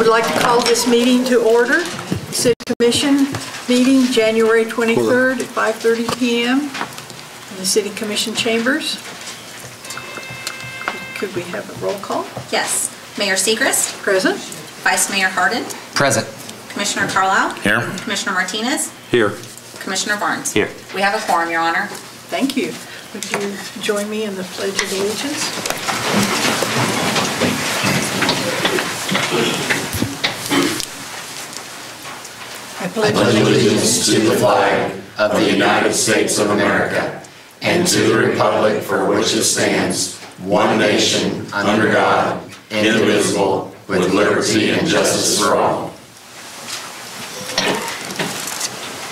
would like to call this meeting to order. City Commission meeting January 23rd at 5:30 p.m. in the City Commission chambers. Could we have a roll call? Yes. Mayor Segrist? Present. Vice Mayor Hardin? Present. Commissioner Carlisle? Here. Commissioner Martinez? Here. Commissioner Barnes? Here. We have a quorum, Your Honor. Thank you. Would you join me in the Pledge of Allegiance? I pledge allegiance to the flag of the United States of America and to the republic for which it stands, one nation, under God, indivisible, with liberty and justice for all.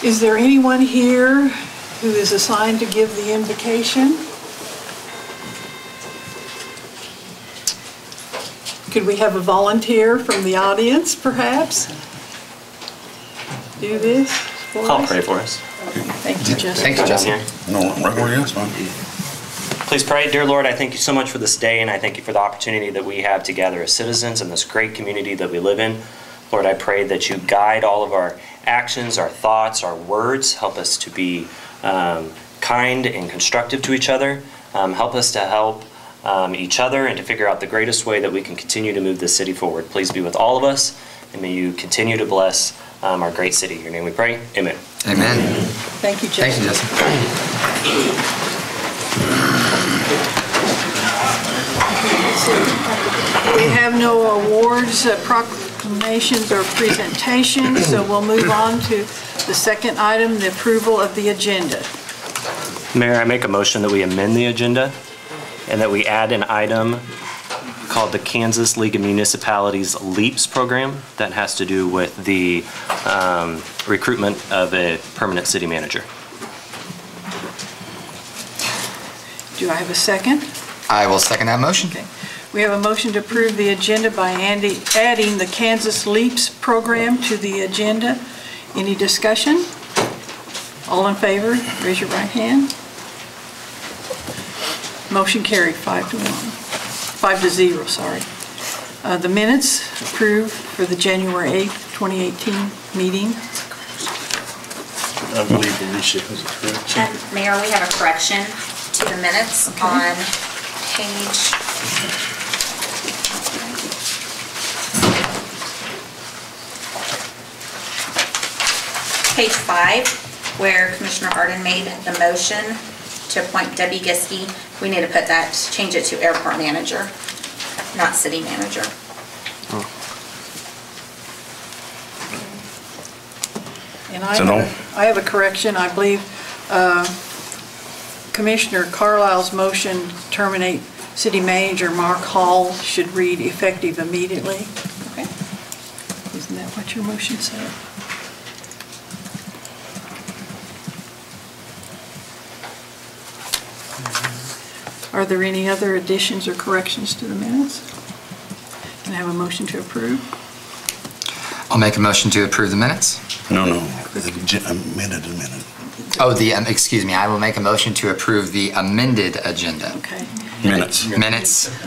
Is there anyone here who is assigned to give the invocation? Could we have a volunteer from the audience, perhaps? Do this for us? I'll pray for us. Thank you, Justin. Thank you, Justin. No, right where you are. Please pray. Dear Lord, I thank you so much for this day, and I thank you for the opportunity that we have to gather as citizens in this great community that we live in. Lord, I pray that you guide all of our actions, our thoughts, our words. Help us to be kind and constructive to each other. Help us to help each other and to figure out the greatest way that we can continue to move this city forward. Please be with all of us, and may you continue to bless our great city. In your name we pray. Amen. Amen. Thank you, Justin. Thank you, Justin. We have no awards, proclamations, or presentations, so we'll move on to the second item, the approval of the agenda. Mayor, I make a motion that we amend the agenda and that we add an item called the Kansas League of Municipalities LEAPS program that has to do with the recruitment of a permanent city manager. Do I have a second? I will second that motion. Okay. We have a motion to approve the agenda by adding the Kansas LEAPS program to the agenda. Any discussion? All in favor, raise your right hand. Motion carried 5-0, sorry. The minutes approved for the January 8th, 2018 meeting. I believe Alicia has a correction. And Mayor, we have a correction to the minutes on page 5, where Commissioner Hardin made the motion to appoint Debbie Giske. We need to put that, change it to airport manager, not city manager. Oh. And I have a correction. I believe Commissioner Carlisle's motion to terminate city manager Mark Hall should read effective immediately. Okay. Isn't that what your motion said? Are there any other additions or corrections to the minutes? Can I have a motion to approve? I'll make a motion to approve the minutes. No. Amended. Oh, excuse me. I will make a motion to approve the amended agenda. Okay. Minutes.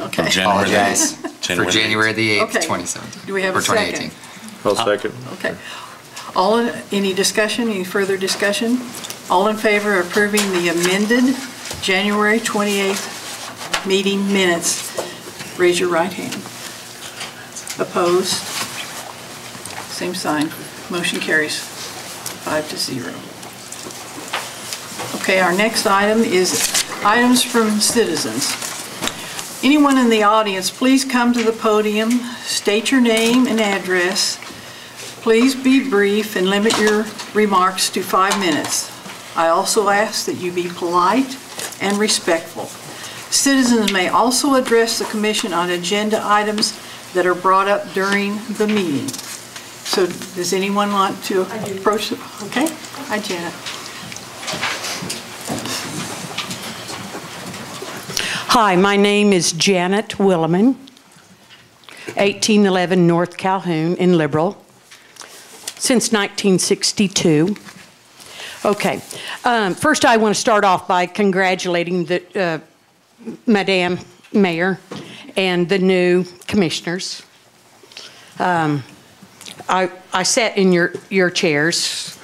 Okay. Apologize. For January the 8th, Okay. 2017. Do we have or a second? 2018. I'll second. Okay. Any discussion, any further discussion? All in favor of approving the amended January 28th meeting minutes, raise your right hand. Opposed? Same sign. Motion carries 5-0. Okay, our next item is items from citizens. Anyone in the audience, please come to the podium, state your name and address. Please be brief and limit your remarks to 5 minutes. I also ask that you be polite and respectful. Citizens may also address the commission on agenda items that are brought up during the meeting. So does anyone want to approach the, okay? Hi, Janet. Hi, my name is Janet Willeman, 1811 North Calhoun in Liberal, since 1962. Okay, first I want to start off by congratulating the Madam Mayor and the new commissioners. I sat in your chairs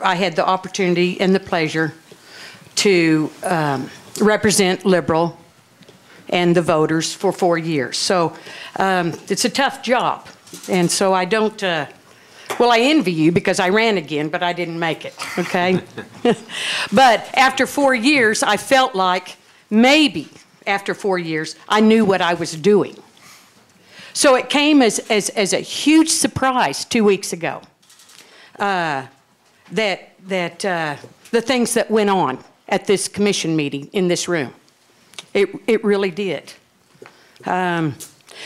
I had the opportunity and the pleasure to represent Liberal and the voters for 4 years. So it's a tough job. And so I don't, well, I envy you because I ran again, but I didn't make it, okay? But after 4 years, I felt like maybe after 4 years, I knew what I was doing. So it came as a huge surprise 2 weeks ago that the things that went on at this commission meeting in this room. It really did.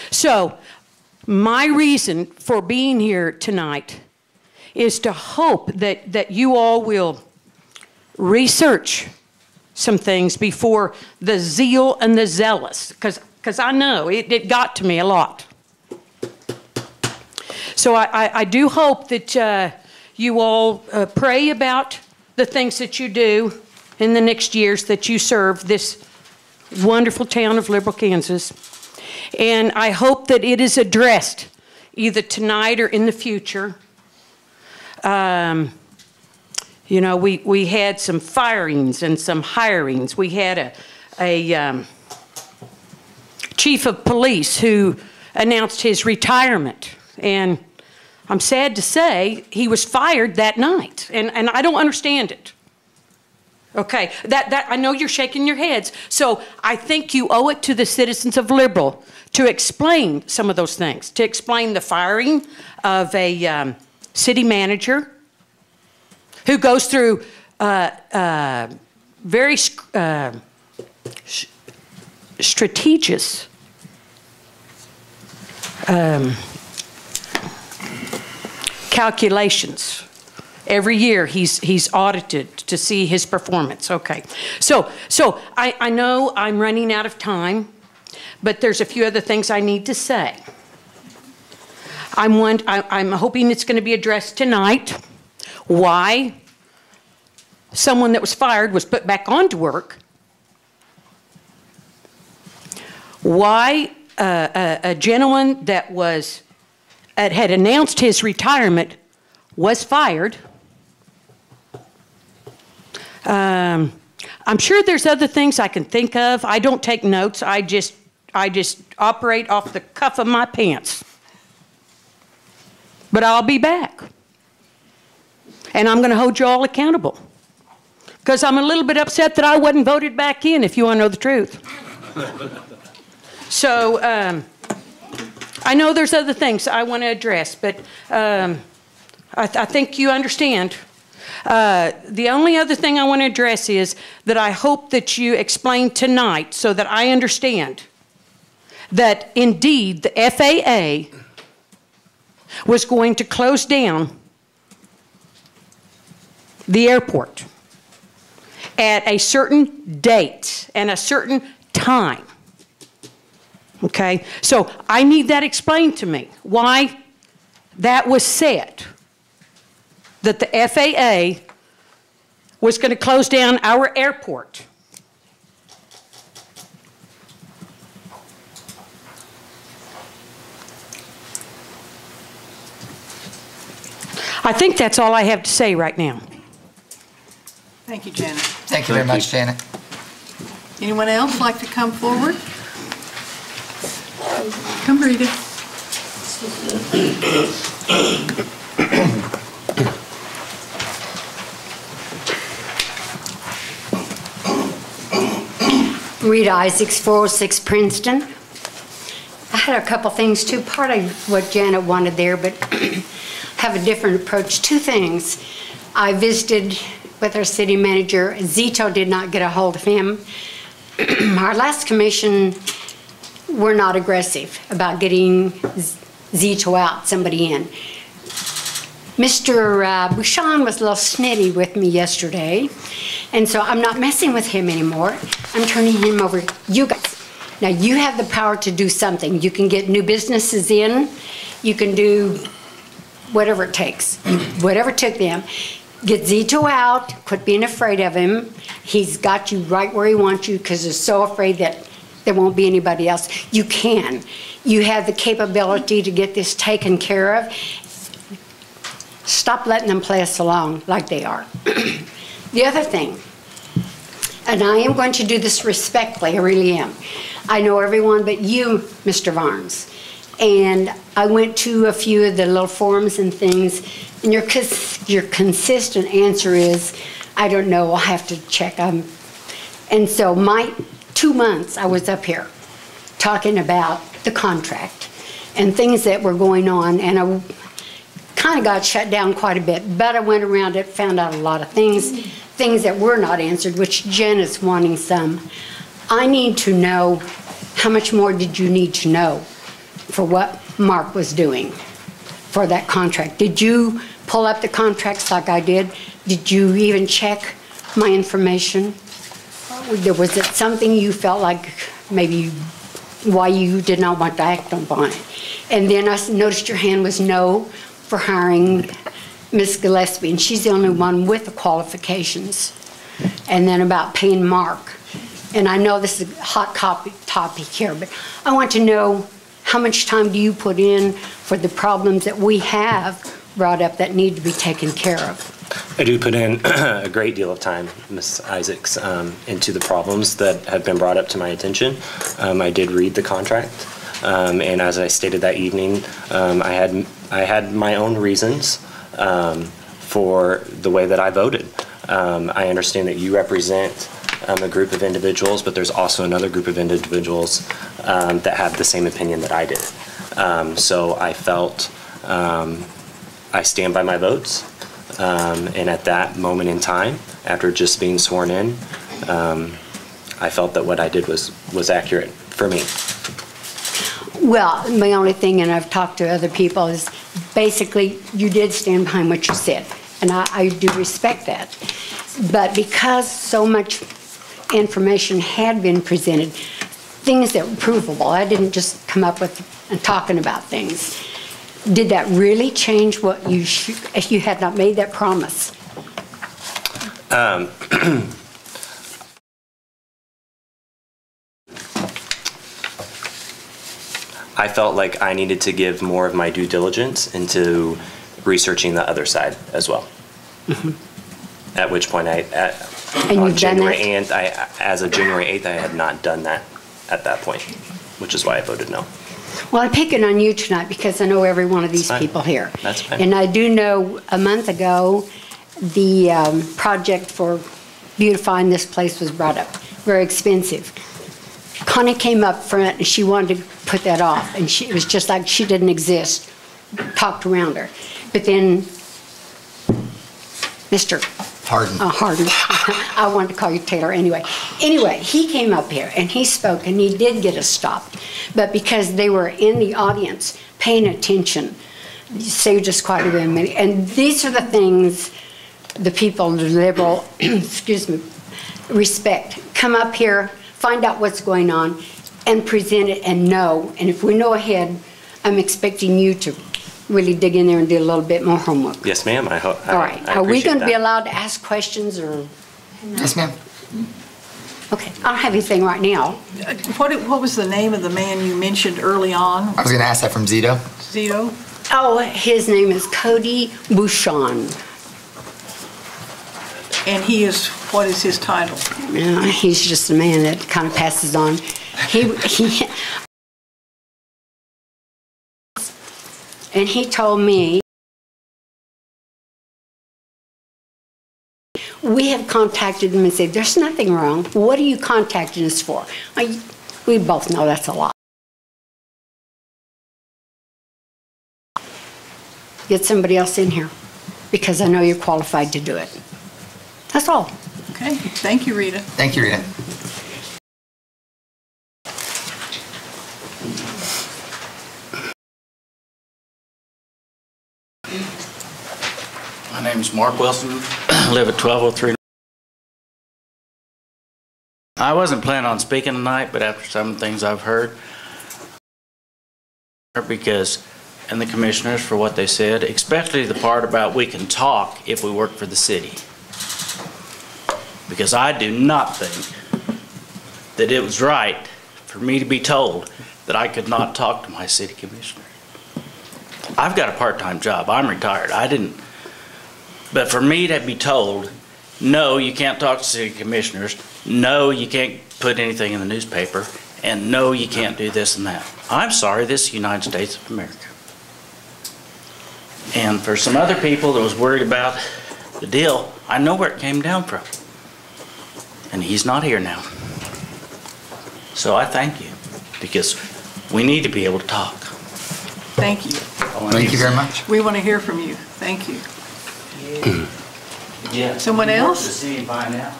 So my reason for being here tonight is to hope that you all will research some things before the zeal and the zealous, because I know it got to me a lot. So I do hope that you all pray about the things that you do in the next years that you serve this wonderful town of Liberal, Kansas. And I hope that it is addressed either tonight or in the future. You know, we had some firings and some hirings. We had a chief of police who announced his retirement. And I'm sad to say he was fired that night. And I don't understand it. Okay, that I know you're shaking your heads. So I think you owe it to the citizens of Liberal to explain some of those things, to explain the firing of a city manager who goes through very strategic calculations. Every year he's audited to see his performance. Okay, so I know I'm running out of time, but there's a few other things I need to say. I'm hoping it's going to be addressed tonight. Why someone that was fired was put back onto work. Why a gentleman that had announced his retirement was fired. I'm sure there's other things I can think of. I don't take notes. I just operate off the cuff of my pants. But I'll be back. And I'm going to hold you all accountable. Because I'm a little bit upset that I wasn't voted back in, if you want to know the truth. So I know there's other things I want to address, but I think you understand. The only other thing I want to address is that I hope that you explain tonight so that I understand that indeed the FAA was going to close down the airport at a certain date and a certain time. Okay, so I need that explained to me, why that was said, that the FAA was going to close down our airport. I think that's all I have to say right now. Thank you, Janet. Thank you very much, Janet. Anyone else like to come forward? Come, Rita. Rita Isaacs, 406 Princeton. I had a couple things too, part of what Janet wanted there, but have a different approach. Two things. I visited with our city manager. Zito did not get a hold of him. Our last commission were not aggressive about getting Zito out, somebody in. Mr. Bouchon was a little snitty with me yesterday, and so I'm not messing with him anymore. I'm turning him over to you guys. Now, you have the power to do something. You can get new businesses in. You can do whatever it takes, whatever it took them. Get Zito out, quit being afraid of him. He's got you right where he wants you because he's so afraid that there won't be anybody else. You can. You have the capability to get this taken care of. Stop letting them play us along like they are. The other thing, and I am going to do this respectfully, I really am. I know everyone but you, Mr. Barnes. And I went to a few of the little forums and things, and your consistent answer is, I don't know, I'll have to check. And so my 2 months I was up here talking about the contract and things that were going on, and I kind of got shut down quite a bit, but I went around it, found out a lot of things that were not answered, which Jen is wanting some. I need to know, how much more did you need to know for what Mark was doing for that contract? Did you pull up the contracts like I did? Did you even check my information? Was it something you felt like maybe why you did not want to act upon it? And then I noticed your hand was no for hiring Miss Gillespie, and she's the only one with the qualifications. And then about paying Mark. And I know this is a hot topic here, but I want to know, how much time do you put in for the problems that we have brought up that need to be taken care of? I do put in a great deal of time, Ms. Isaacs, into the problems that have been brought up to my attention. I did read the contract, and as I stated that evening, I had my own reasons for the way that I voted. I understand that you represent a group of individuals, but there's also another group of individuals that have the same opinion that I did. So I felt I stand by my votes, and at that moment in time, after just being sworn in, I felt that what I did was accurate for me. Well, my only thing, and I've talked to other people, is basically you did stand behind what you said, and I do respect that. But because so much information had been presented, things that were provable, I didn't just come up with and talking about things. Did that really change what you if you had not made that promise? I felt like I needed to give more of my due diligence into researching the other side as well. Mm-hmm. At which point on January 8th, as of January 8th, I had not done that at that point, which is why I voted no. Well, I'm picking on you tonight because I know every one of these people here. That's fine. And I do know a month ago, the project for beautifying this place was brought up. Very expensive. Connie came up front and she wanted to put that off, and it was just like she didn't exist. Talked around her. But then Mr. Harden. Harden. I wanted to call you Taylor anyway. Anyway, he came up here and he spoke, and he did get us stopped. But because they were in the audience paying attention, saved us quite a bit of money. And these are the things the people, the liberal, excuse me, respect. Come up here, find out what's going on, and present it and know. And if we know ahead, I'm expecting you to really dig in there and do a little bit more homework. Yes, ma'am. I hope. All right. Are we going to be allowed to ask questions or? Yes, ma'am. Okay. I don't have anything right now. What was the name of the man you mentioned early on? I was going to ask that from Zito. Zito? Oh, his name is Cody Bouchon. And what is his title? He's just a man that kind of passes on. And he told me, we have contacted him and said, there's nothing wrong. What are you contacting us for? We both know that's a lie. Get somebody else in here, because I know you're qualified to do it. That's all. Okay. Thank you, Rita. Thank you, Rita. My name is Mark Wilson. I live at 1203. I wasn't planning on speaking tonight, but after some things I've heard, because, and the commissioners for what they said, especially the part about we can talk if we work for the city. Because I do not think that it was right for me to be told that I could not talk to my city commissioner. I've got a part-time job. I'm retired. But for me to be told, no, you can't talk to city commissioners, no, you can't put anything in the newspaper, and no, you can't do this and that. I'm sorry, this is the United States of America. And for some other people that was worried about the deal, I know where it came down from. And he's not here now. So I thank you, because we need to be able to talk. Thank you. Thank you very much. We want to hear from you. Thank you. Yeah. Someone else? To see and find out.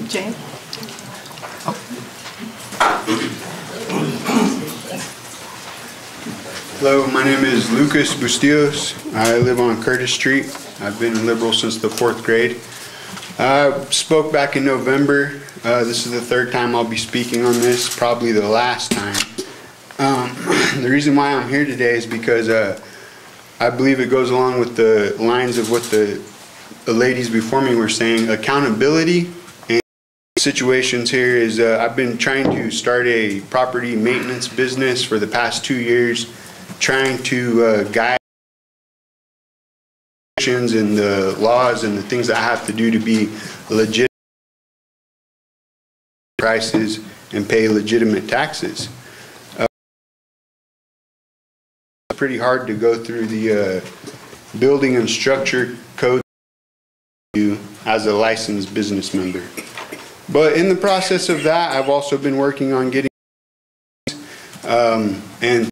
Jane? Hello, my name is Lucas Bustillos. I live on Curtis Street. I've been liberal since the 4th grade. I spoke back in November. This is the 3rd time I'll be speaking on this, probably the last time. The reason why I'm here today is because I believe it goes along with the lines of what the ladies before me were saying. Accountability and situations here is I've been trying to start a property maintenance business for the past 2 years, trying to guide and the laws and the things that I have to do to be legit prices and pay legitimate taxes. It's pretty hard to go through the building and structure code as a licensed business member. But in the process of that, I've also been working on getting and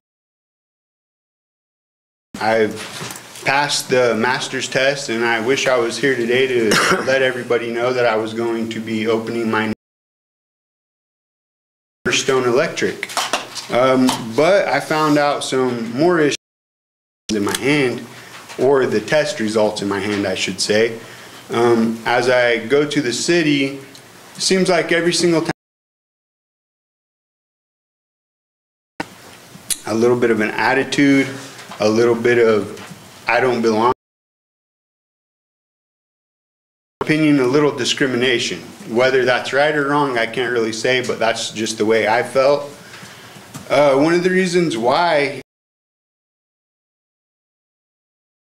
I've passed the master's test, and I wish I was here today to let everybody know that I was going to be opening my Stone Electric. But I found out some more issues in my hand, or the test results in my hand, I should say. As I go to the city, it seems like every single time a little bit of an attitude, a little bit of I don't belong. Opinion, a little discrimination. Whether that's right or wrong, I can't really say, but that's just the way I felt. One of the reasons why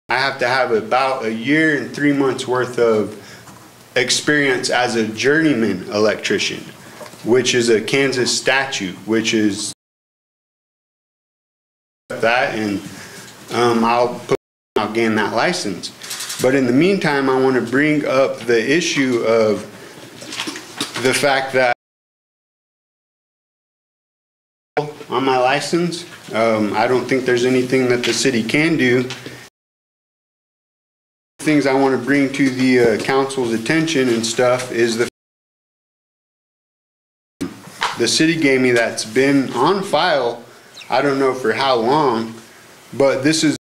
I have to have about 1 year and 3 months worth of experience as a journeyman electrician, which is a Kansas statute, which is that, and I'll gain that license. But in the meantime, I want to bring up the issue of the fact that on my license, I don't think there's anything that the city can do. Things I want to bring to the council's attention and stuff is the city gave me that's been on file, I don't know for how long, but this is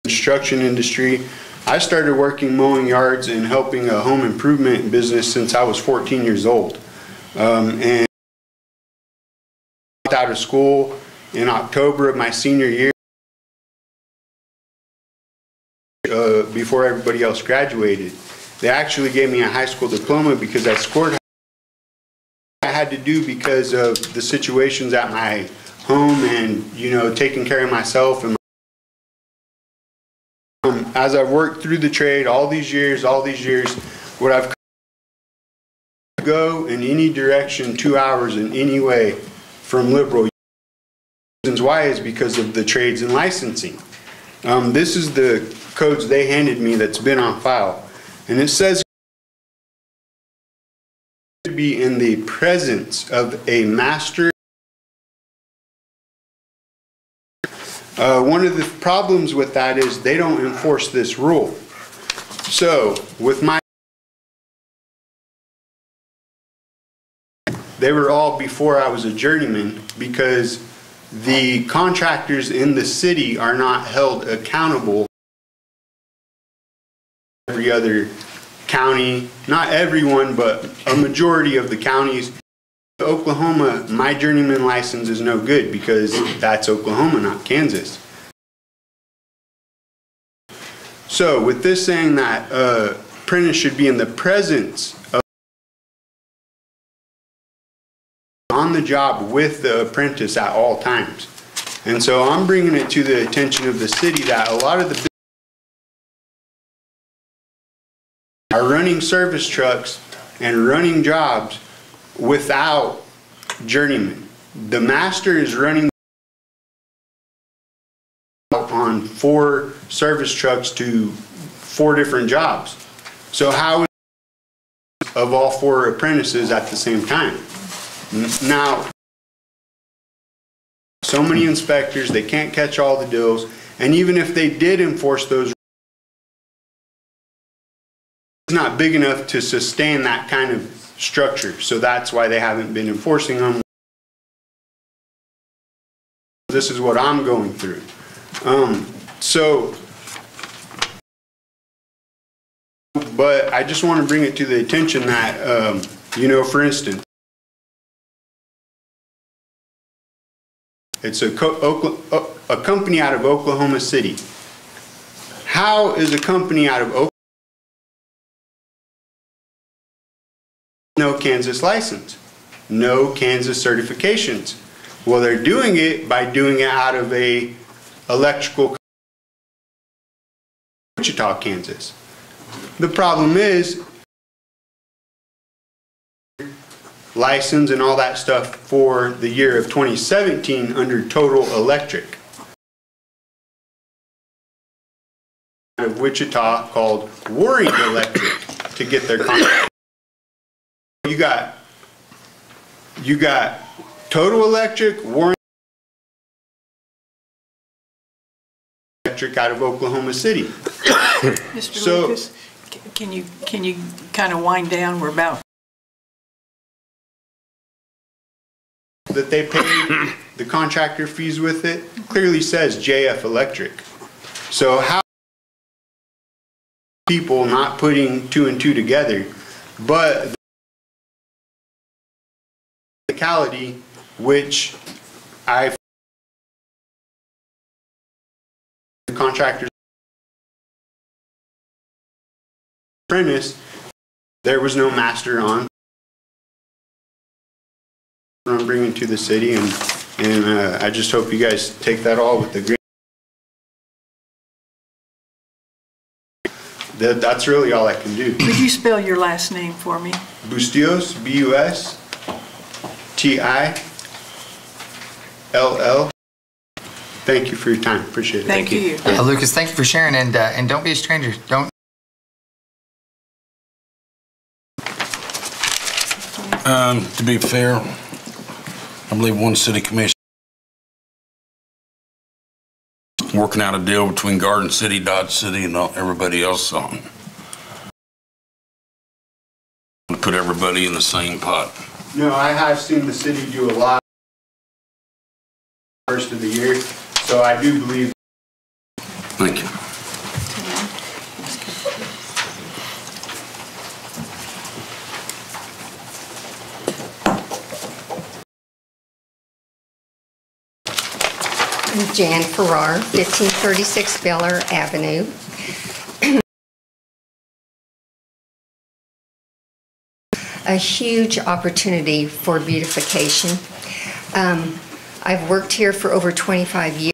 construction industry. I started working mowing yards and helping a home improvement business since I was 14 years old. And out of school in October of my senior year, before everybody else graduated. They actually gave me a high school diploma because I scored. I had to do because of the situations at my home and, you know, taking care of myself and as I've worked through the trade all these years, what I've go in any direction 2 hours in any way from liberal. Reasons why is because of the trades and licensing. This is the codes they handed me that's been on file, and it says to be in the presence of a master. One of the problems with that is they don't enforce this rule. So with my, they were all before I was a journeyman because the contractors in the city are not held accountable. Every other county, not everyone, but a majority of the counties. Oklahoma, my journeyman license is no good because that's Oklahoma, not Kansas. So with this saying that apprentice should be in the presence of on the job with the apprentice at all times. And so I'm bringing it to the attention of the city that a lot of the are running service trucks and running jobs without journeymen. The master is running on 4 service trucks to 4 different jobs. So how of all 4 apprentices at the same time? Now, so many inspectors, they can't catch all the deals, and even if they did enforce those, it's not big enough to sustain that kind of structure. So that's why they haven't been enforcing them. This is what I'm going through. But I just want to bring it to the attention that, you know, for instance, it's a company out of Oklahoma City. How is a company out of Oklahoma no Kansas license, no Kansas certifications? Well, they're doing it by doing it out of a electrical Wichita, Kansas. The problem is license and all that stuff for the year of 2017 under Total Electric out of Wichita called Warring Electric to get their contract. You got Total Electric, Warring Electric out of Oklahoma City. Mr. Lucas, can you kind of wind down? We're about that they paid the contractor fees with it clearly says JF Electric. So how people not putting 2 and 2 together, but the locality which the contractors apprentice, there was no master on. I'm bringing to the city, and I just hope you guys take that all with the green. That's really all I can do. Could you spell your last name for me? Bustillos, B-U-S-T-I-L-L. Thank you for your time. Appreciate it. Thank you. Lucas, thank you for sharing, and don't be a stranger. Don't. To be fair, I believe one city commission working out a deal between Garden City, Dodge City, and everybody else on. Put everybody in the same pot. No, I have seen the city do a lot first of the year, so I do believe. Thank you. Jan Farrar, 1536 Beller Avenue. A huge opportunity for beautification. I've worked here for over 25 years,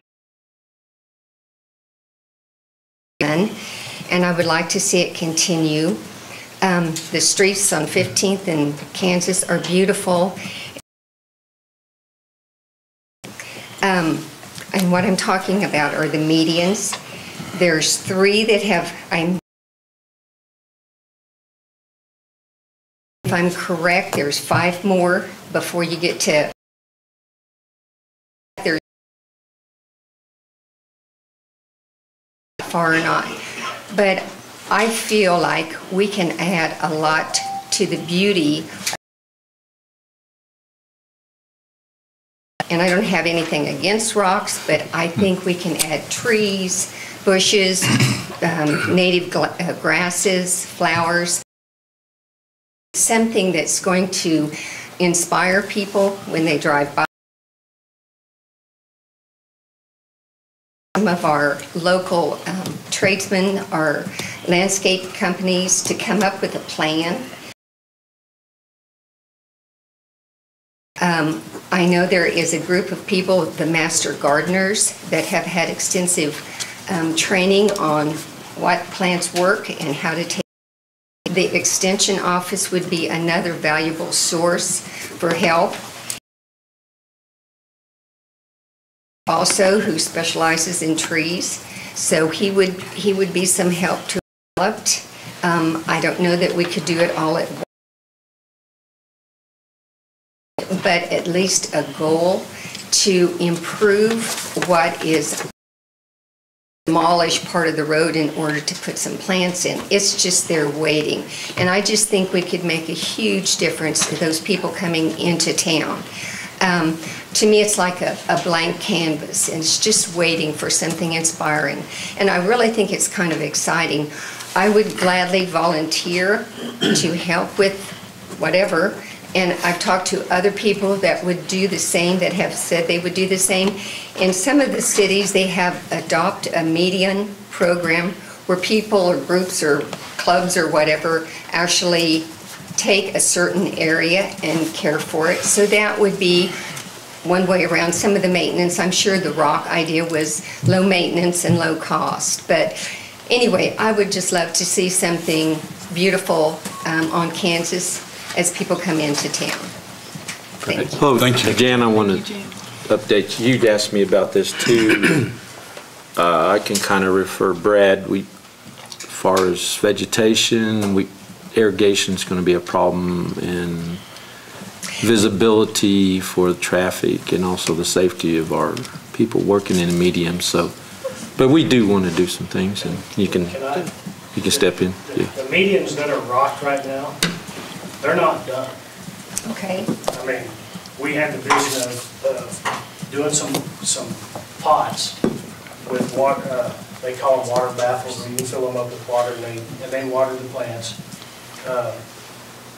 and I would like to see it continue. The streets on 15th and Kansas are beautiful. And what I'm talking about are the medians. There's 3 that have, if I'm correct, there's 5 more before you get to, there's far or not. But I feel like we can add a lot to the beauty. And I don't have anything against rocks, but I think we can add trees, bushes, native grasses, flowers. Something that's going to inspire people when they drive by. Some of our local tradesmen, our landscape companies, to come up with a plan. I know there is a group of people, the master gardeners, that have had extensive training on what plants work and how to take. The extension office would be another valuable source for help. Also, who specializes in trees, so he would be some help to develop. I don't know that we could do it all at once, but at least a goal to improve what is demolish part of the road in order to put some plants in. It's just they're waiting. And I just think we could make a huge difference to those people coming into town. To me, it's like a blank canvas, and it's just waiting for something inspiring. And I really think it's kind of exciting. I would gladly volunteer to help with whatever. And I've talked to other people that would do the same, that have said they would do the same. In some of the cities, they have adopt a median program where people or groups or clubs or whatever actually take a certain area and care for it. So that would be one way around some of the maintenance. I'm sure the rock idea was low maintenance and low cost. But anyway, I would just love to see something beautiful on Kansas as people come into town. Thank you. Oh, thank you. Jan, I want to update you. You'd asked me about this too. I can kind of refer Brad. As far as vegetation, irrigation is going to be a problem, and visibility for the traffic, and also the safety of our people working in the medium. So, but we do want to do some things, and you can step in. The mediums that are rocked right now, they're not done. Okay. I mean, we had the vision of doing some pots with water. They call them water baffles, where you can fill them up with water and they water the plants.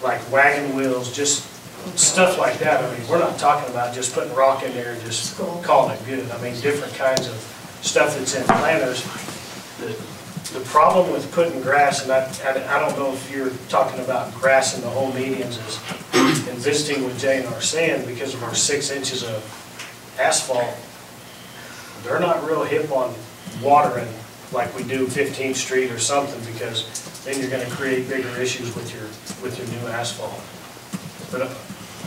Like wagon wheels, just stuff like that. I mean, we're not talking about just putting rock in there and just calling it good. I mean, different kinds of stuff that's in planters. The problem with putting grass, and I don't know if you're talking about grass in the whole medians, is in visiting with Jay and our sand, because of our 6 inches of asphalt, they're not real hip on watering like we do 15th Street or something, because then you're going to create bigger issues with your new asphalt. But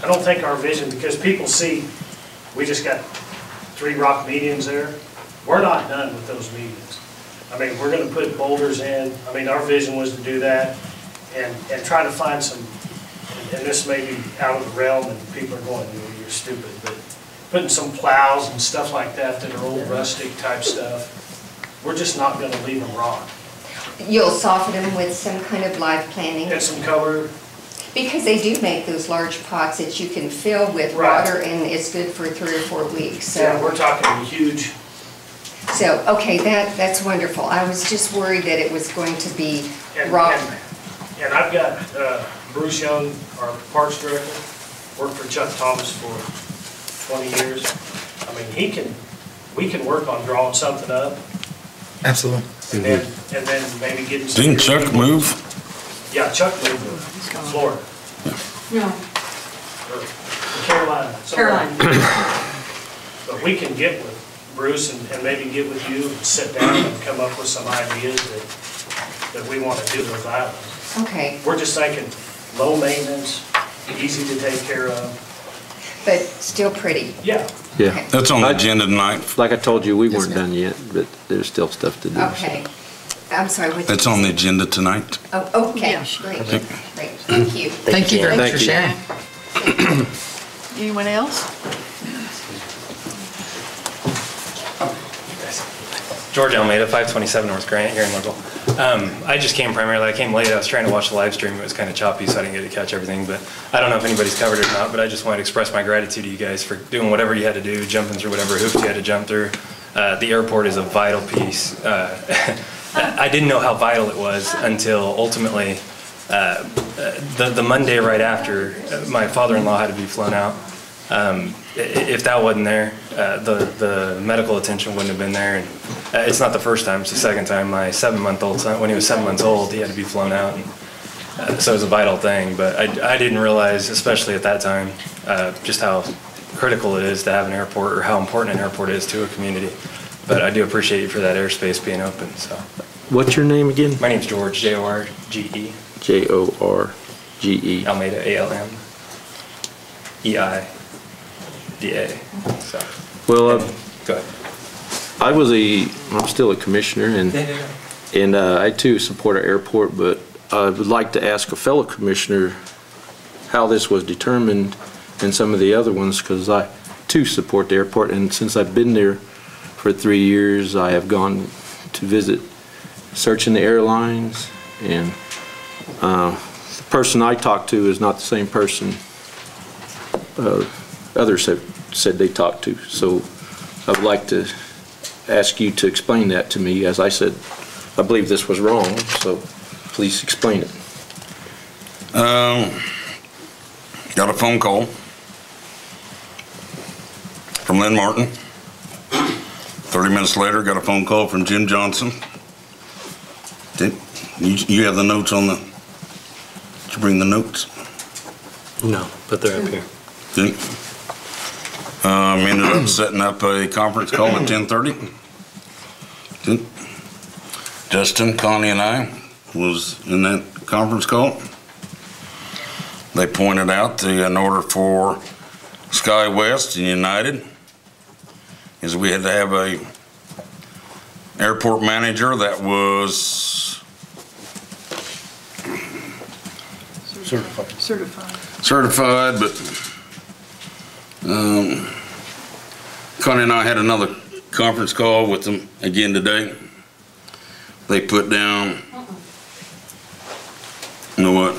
I don't think our vision, because people see we just got 3 rock medians there. We're not done with those medians. I mean, we're going to put boulders in. I mean, our vision was to do that and try to find some, and this may be out of the realm and people are going, you're stupid, but putting some plows and stuff like that are old rustic type stuff. We're just not going to leave them rock. You'll soften them with some kind of live planting? Get some cover. Because they do make those large pots that you can fill with water, and it's good for 3 or 4 weeks. So. Yeah, we're talking huge. So, okay, that's wonderful. I was just worried that it was going to be rock. And I've got Bruce Young, our parks director, worked for Chuck Thomas for 20 years. I mean, we can work on drawing something up. Absolutely. And then maybe getting some. Didn't Chuck move? Yeah, Chuck moved to Florida. No. Carolina. Carolina. But we can get with Bruce and maybe get with you and sit down and come up with some ideas that we want to do those islands. Okay. We're just thinking low maintenance, easy to take care of. But still pretty. Yeah. Yeah. Okay. That's on the agenda tonight. Like I told you, we weren't done yet, but there's still stuff to do. Okay. I'm sorry. That's on the agenda tonight. Oh, okay. Yeah. Great. Okay. Great. Thank you. Thank you very much for sharing. Anyone else? George Almeida, 527 North Granite here in Louisville. I just came primarily, I came late, I was trying to watch the live stream, it was kind of choppy, so I didn't get to catch everything, but I don't know if anybody's covered it or not, but I just wanted to express my gratitude to you guys for doing whatever you had to do, jumping through whatever hoops you had to jump through. The airport is a vital piece. I didn't know how vital it was until ultimately the Monday right after, my father-in-law had to be flown out. If that wasn't there, the medical attention wouldn't have been there. And it's not the first time; it's the second time. My 7-month-old son, when he was 7 months old, he had to be flown out. And So it's a vital thing, but I didn't realize, especially at that time, just how critical it is to have an airport, or how important an airport is to a community. But I do appreciate you for that airspace being open, so. What's your name again? My name's George, J-O-R-G-E. J-O-R-G-E. Almeida, A-L-M-E-I-D-A, so. Well, go ahead. I'm still a commissioner, and I too support our airport, but I would like to ask a fellow commissioner how this was determined and some of the other ones, because I too support the airport, and since I've been there for 3 years, I have gone to visit searching the airlines, and the person I talked to is not the same person others have said they talked to. So I would like to ask you to explain that to me. As I said, I believe this was wrong, so please explain it. Got a phone call from Lynn Martin. 30 minutes later, got a phone call from Jim Johnson. You have the notes on the, did you bring the notes? No, but they're up here. Ended up setting up a conference call at 10:30. Justin, Connie, and I was in that conference call. They pointed out that in order for SkyWest and United, is we had to have a airport manager that was certified, but Connie and I had another conference call with them again today. They put down, you know what?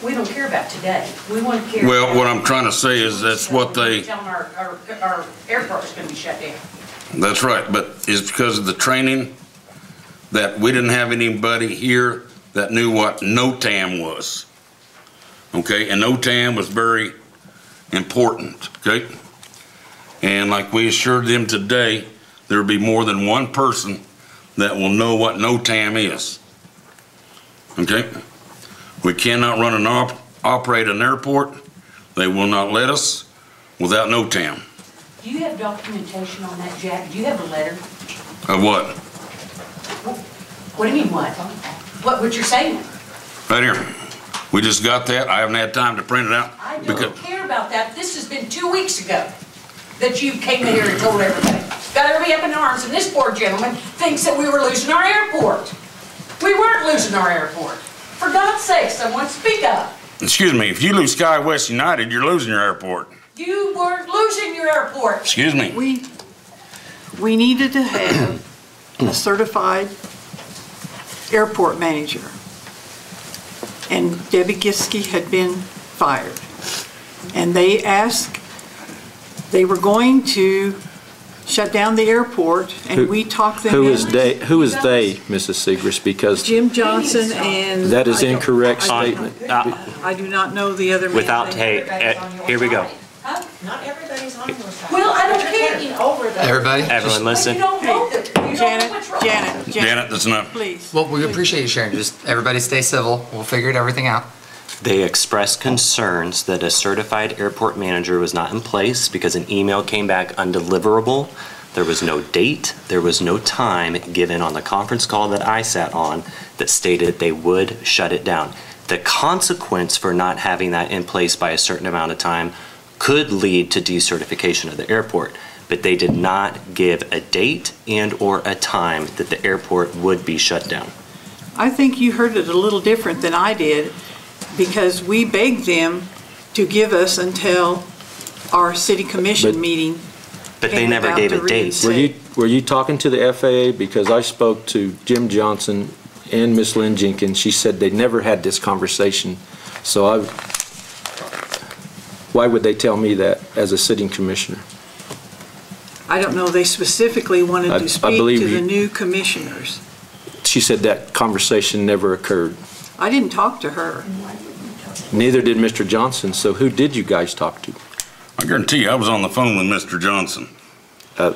We don't care about today. We want to care. Well, what I'm trying to say is that's what they. Tell them our airport is going to be shut down. That's right, but it's because of the training that we didn't have anybody here that knew what NOTAM was. Okay, and NOTAM was very important, okay? And like we assured them today, there'll be more than one person that will know what NOTAM is. Okay? We cannot run and operate an airport. They will not let us without NOTAM. Do you have documentation on that, Jack? Do you have a letter? Of what? What do you mean, what? What you're saying? Right here. We just got that. I haven't had time to print it out. I don't care about that. This has been 2 weeks ago that you came in here and told everybody. Got everybody up in arms, and this poor gentleman thinks that we were losing our airport. We weren't losing our airport. For God's sake, someone speak up. Excuse me, if you lose SkyWest United, you're losing your airport. You weren't losing your airport. Excuse me. We needed to have a certified airport manager. And Debbie Giske had been fired. And they were going to shut down the airport, and we talked them Who in. is they, Mrs. Segrist? Because Jim Johnson and... that is incorrect statement. I do not know the other man. Without, hey, here we go. Not everybody's on your side. Well, I don't care. Everybody? Everyone listen. Janet, that's enough. Please. Well, we appreciate you sharing. Just everybody stay civil. We'll figure everything out. They expressed concerns that a certified airport manager was not in place because an email came back undeliverable. There was no date, there was no time given on the conference call that I sat on that stated they would shut it down. The consequence for not having that in place by a certain amount of time could lead to decertification of the airport, but they did not give a date and or a time that the airport would be shut down. I think you heard it a little different than I did, because we begged them to give us until our city commission meeting. But they never gave a date. Were you talking to the FAA? Because I spoke to Jim Johnson and Miss Lynn Jenkins. She said they never had this conversation. So why would they tell me that as a sitting commissioner? I don't know. They specifically wanted to speak to the new commissioners. She said that conversation never occurred. I didn't talk to her. Neither did Mr. Johnson. So who did you guys talk to? I guarantee you, I was on the phone with Mr. Johnson. I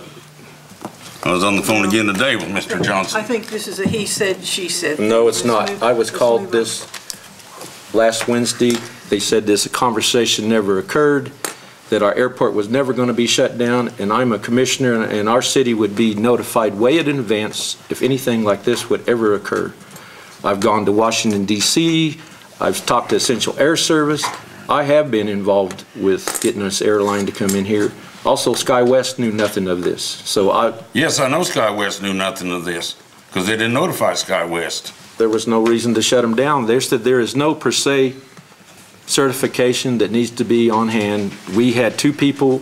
was on the phone again today with Mr. Johnson. I think this is a he said, she said. No, it's not. I was called this last Wednesday. They said this conversation never occurred, that our airport was never going to be shut down, and I'm a commissioner, and our city would be notified way in advance if anything like this would ever occur. I've gone to Washington, D.C., I've talked to Essential Air Service. I have been involved with getting this airline to come in here. Also, SkyWest knew nothing of this, so Yes, I know SkyWest knew nothing of this, because they didn't notify SkyWest. There was no reason to shut them down. They said there is no per se certification that needs to be on hand. We had two people,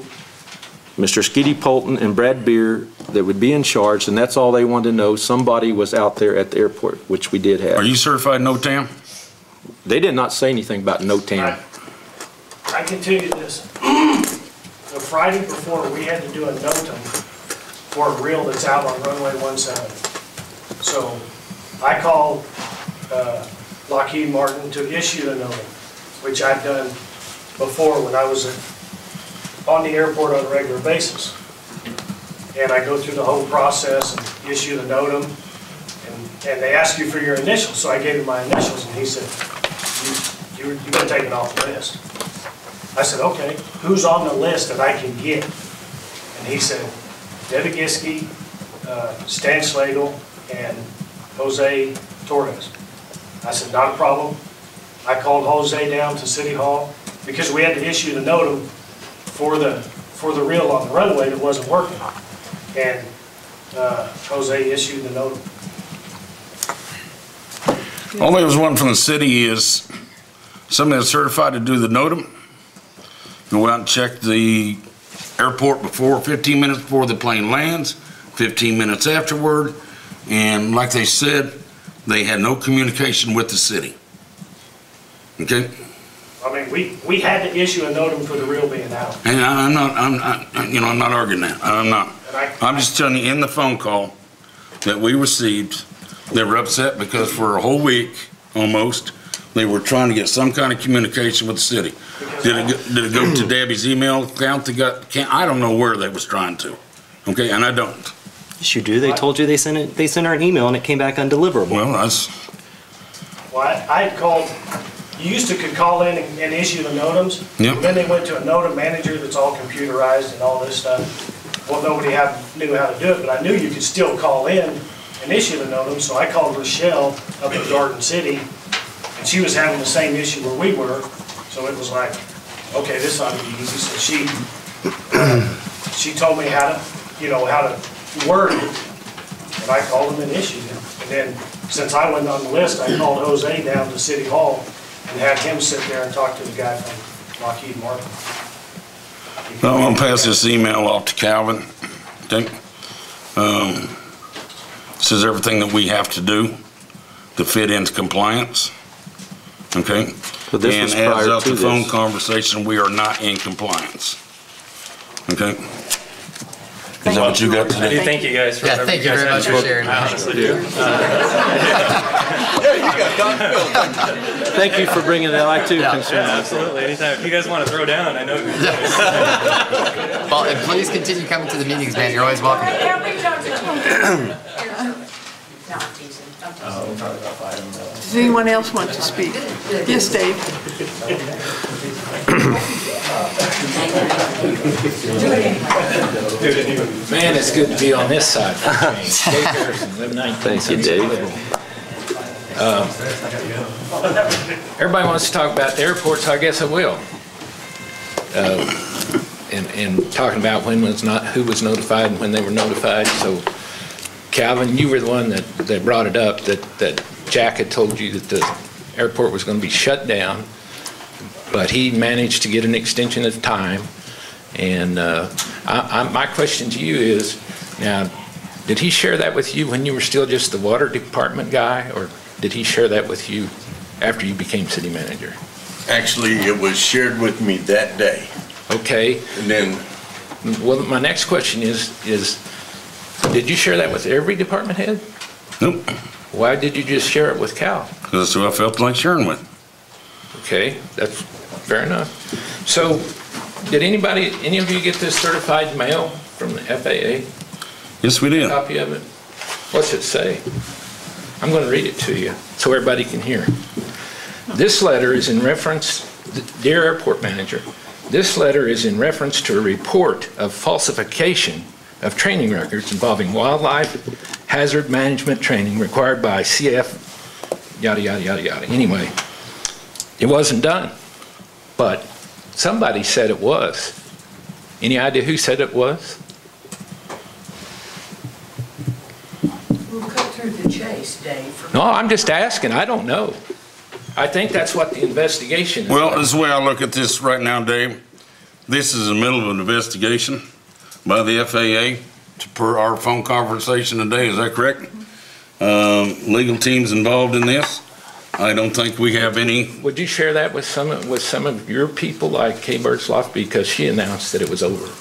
Mr. Skeety Polton and Brad Beer, that would be in charge, and that's all they wanted to know. Somebody was out there at the airport, which we did have. Are you certified NOTAM? They did not say anything about NOTAM. I can tell you this. The Friday before, we had to do a NOTAM for a reel that's out on runway 17. So I called Lockheed Martin to issue the NOTAM, which I've done before when I was on the airport on a regular basis. And I go through the whole process and issue the NOTAM, and they ask you for your initials. So I gave him my initials, and he said, you've been taken off the list. I said, okay, who's on the list that I can get? And he said, Debbie Giske, Stan Schlegel, and Jose Torres. I said, not a problem. I called Jose down to City Hall because we had to issue the NOTAM for the reel on the runway that wasn't working. And Jose issued the NOTAM. All there was one from the city is somebody that's certified to do the NOTAM. Go out and check the airport 15 minutes before the plane lands, 15 minutes afterward, and like they said, they had no communication with the city. Okay? I mean, we had to issue a NOTAM for the reel being out. And I'm not arguing that. I'm not. I'm just telling you in the phone call that we received, they were upset because for a whole week, almost, they were trying to get some kind of communication with the city. Did it go to Debbie's email account? I don't know where they was trying to. Okay, and I don't. Yes, you do. They told you they sent her an email and it came back undeliverable. Well, that's. Well, I had called. You used to could call in and issue the NOTAMs. Yep. Then they went to a NOTAM manager that's all computerized and all this stuff. Well, nobody knew how to do it, but I knew you could still call in and issue the NOTAM. So I called Rochelle up in Garden City, and she was having the same issue where we were. So it was like, okay, this ought to be easy. So she told me how to word it, and I called them and issued it. And then since I wasn't on the list, I called Jose down to City Hall and had him sit there and talk to the guy from Lockheed Martin. I'm going to pass this email off to Calvin. Okay? This is everything that we have to do to fit into compliance. Okay? But this and was as prior of to the phone this. conversation, we are not in compliance. Okay? Is that what you got today? Thank you guys for Yeah, thank you very much for sharing. Thank you for bringing that. I too concerned. Absolutely, anytime. If you guys want to throw down, I know. Well, and please continue coming to the meetings, man. You're always welcome. Does anyone else want to speak? Yes, Dave. Man, it's good to be on this side. Dave Harrison, live 19. Thank you, Dave. Everybody wants to talk about the airport, so I guess I will. And talking about who was notified and when they were notified. So, Calvin, you were the one that brought it up that Jack had told you that the airport was going to be shut down, but he managed to get an extension of time. And my question to you is, now, did he share that with you when you were still just the water department guy, or did he share that with you after you became city manager? Actually, it was shared with me that day. Okay. And then, well, my next question is did you share that with every department head? Nope. Why did you just share it with Cal? Because that's who I felt like sharing with. Okay, that's fair enough. So, did any of you get this certified mail from the FAA? Yes, we did. A copy of it? What's it say? I'm going to read it to you so everybody can hear. This letter is in reference, dear airport manager, this letter is in reference to a report of falsification of training records involving wildlife hazard management training required by CF, yada, yada, yada, yada. Anyway, it wasn't done, but somebody said it was. Any idea who said it was? We'll cut through the chase, Dave. No, I'm just asking. I don't know. I think that's what the investigation is. Well, this is the way I look at this right now, Dave. This is in the middle of an investigation by the FAA per our phone conversation today. Is that correct? Legal team's involved in this. I don't think we have any. Would you share that with some of your people, like Kay Birdsloff, because she announced that it was over,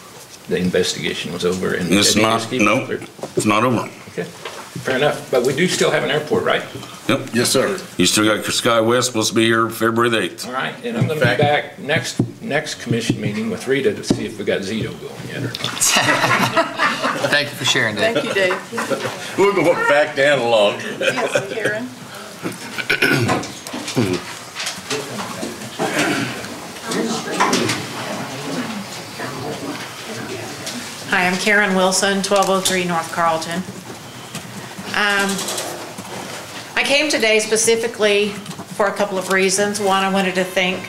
the investigation was over, and it's not. No, it's not over. Okay, fair enough. But we do still have an airport, right? Yep. Yes, sir. You still got SkyWest supposed to be here February the 8th. All right, and I'm going to be back next commission meeting with Rita to see if we got Zito going yet or not. Thank you for sharing, Dave. Thank you, Dave. We'll go back down along. Yes, Karen. Hi, I'm Karen Wilson, 1203 North Carlton. I came today specifically for a couple of reasons. One, I wanted to thank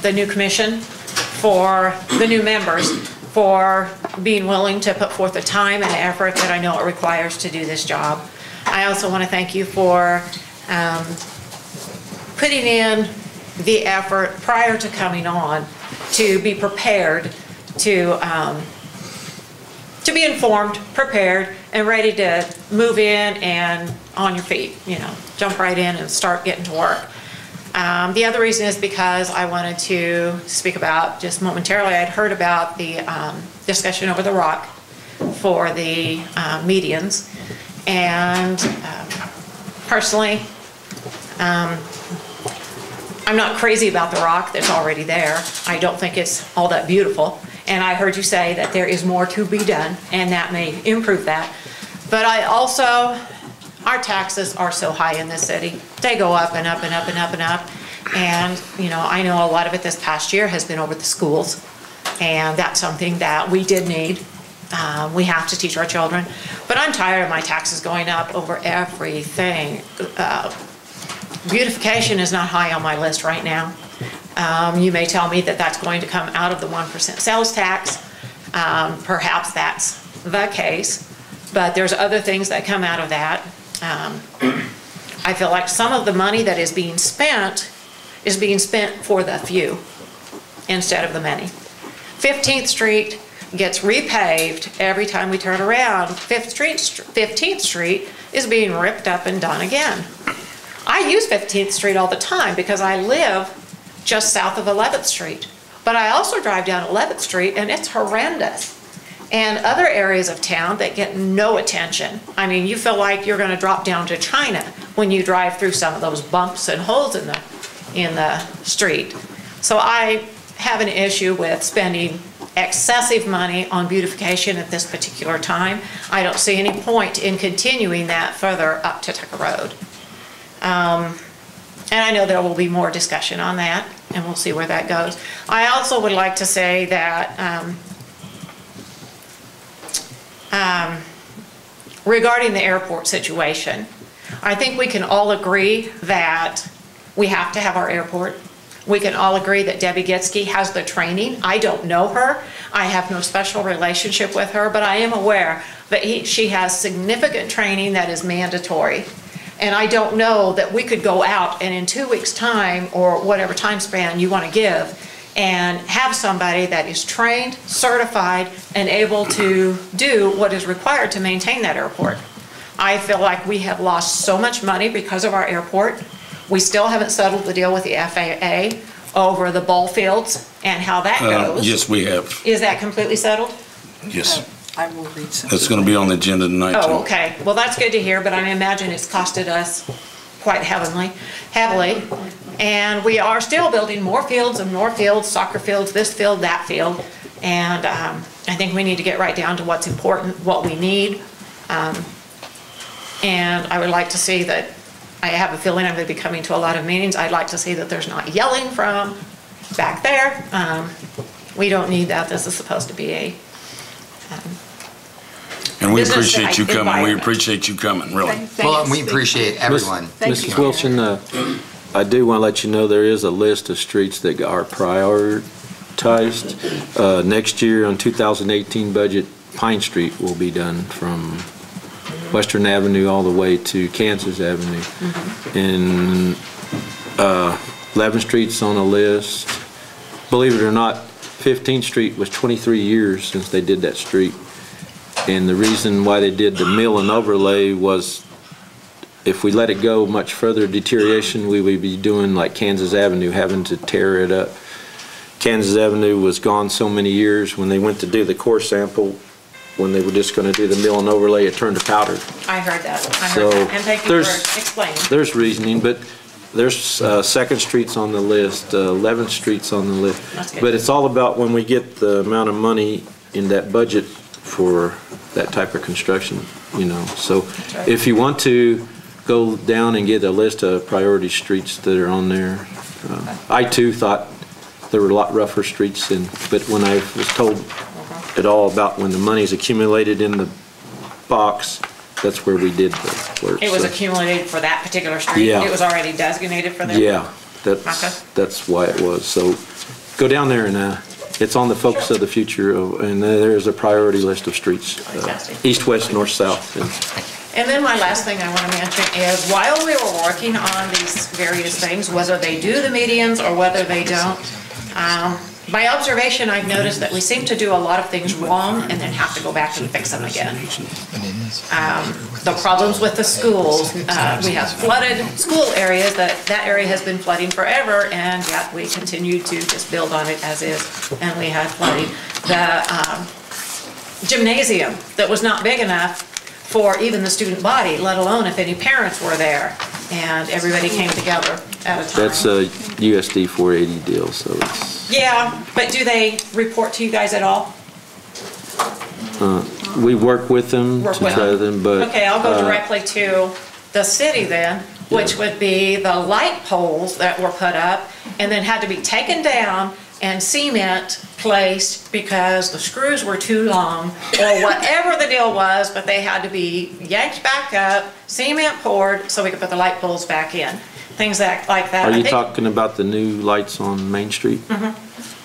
the new commission for the new members for being willing to put forth the time and effort that I know it requires to do this job. I also want to thank you for putting in the effort prior to coming on to be prepared to be informed, prepared, and ready to move in and on your feet, jump right in and start getting to work. The other reason is because I wanted to speak about, just momentarily, I'd heard about the discussion over the rock for the medians, and personally, I'm not crazy about the rock that's already there. I don't think it's all that beautiful. And I heard you say that there is more to be done, and that may improve that. But I also, our taxes are so high in this city. They go up and up and up and up and up. And, I know a lot of it this past year has been over the schools. And that's something that we did need. We have to teach our children. But I'm tired of my taxes going up over everything. Beautification is not high on my list right now. You may tell me that that's going to come out of the 1% sales tax. Perhaps that's the case, but there's other things that come out of that. I feel like some of the money that is being spent for the few instead of the many. 15th Street gets repaved every time we turn around. 15th Street is being ripped up and done again. I use 15th Street all the time because I live just south of 11th Street. But I also drive down 11th Street and it's horrendous. And other areas of town that get no attention. I mean, you feel like you're going to drop down to China when you drive through some of those bumps and holes in the street. So I have an issue with spending excessive money on beautification at this particular time. I don't see any point in continuing that further up to Tucker Road. And I know there will be more discussion on that, and we'll see where that goes. I also would like to say that regarding the airport situation, I think we can all agree that we have to have our airport. We can all agree that Debbie Gitsky has the training. I don't know her. I have no special relationship with her, but I am aware that she has significant training that is mandatory. And I don't know that we could go out and in 2 weeks' time, or whatever time span you want to give, and have somebody that is trained, certified, and able to do what is required to maintain that airport. I feel like we have lost so much money because of our airport. We still haven't settled the deal with the FAA over the ball fields and how that goes. Yes, we have. Is that completely settled? Yes. I will read something. It's going to be on the agenda tonight, too. Oh, okay. Well, that's good to hear, but I imagine it's costed us quite heavily. And we are still building more fields and more fields, soccer fields, this field, that field. And I think we need to get right down to what's important, what we need. And I would like to see that I have a feeling I'm going to be coming to a lot of meetings. I'd like to see that there's not yelling from back there. We don't need that. This is supposed to be a And we business appreciate you coming. We environment. appreciate you coming, really. Well, we appreciate everyone. Mrs. Wilson, I do want to let you know there is a list of streets that are prioritized. Next year on 2018 budget, Pine Street will be done from Western Avenue all the way to Kansas Avenue. And 11th Street's on a list. Believe it or not, 15th Street was 23 years since they did that street. And the reason why they did the mill and overlay was if we let it go much further deterioration, we would be doing like Kansas Avenue, having to tear it up. Kansas Avenue was gone so many years. When they went to do the core sample, when they were just going to do the mill and overlay, it turned to powder. I heard that. I So heard that. And thank you for explaining. There's reasoning, but there's 2nd Street's on the list, 11th Street's on the list. That's good. But it's all about when we get the amount of money in that budget for that type of construction, you know. So right. if you want to go down and get a list of priority streets that are on there. I too thought there were a lot rougher streets, but when I was told it all about when the money's accumulated in the box, that's where we did the work. It was So, accumulated for that particular street? Yeah. It was already designated for them? yeah, that's why it was. So go down there and it's on the focus of the future, and there's a priority list of streets, east, west, north, south. And then my last thing I want to mention is while we were working on these various things, whether they do the medians or whether they don't, by observation, I've noticed that we seem to do a lot of things wrong and then have to go back and fix them again. The problems with the schools, we have flooded school areas, that area has been flooding forever, and yet we continue to just build on it as is, and we had flooding. The gymnasium that was not big enough for even the student body, let alone if any parents were there, and everybody came together at a time. That's a USD 480 deal, so it's... Yeah, but do they report to you guys at all? We work with them Work to with try them. them, but... Okay, I'll go directly to the city then, which would be the light poles that were put up and then had to be taken down and cement placed because the screws were too long or whatever the deal was, but they had to be yanked back up, cement poured so we could put the light poles back in. Things like that. Are you talking about the new lights on Main Street? Mhm.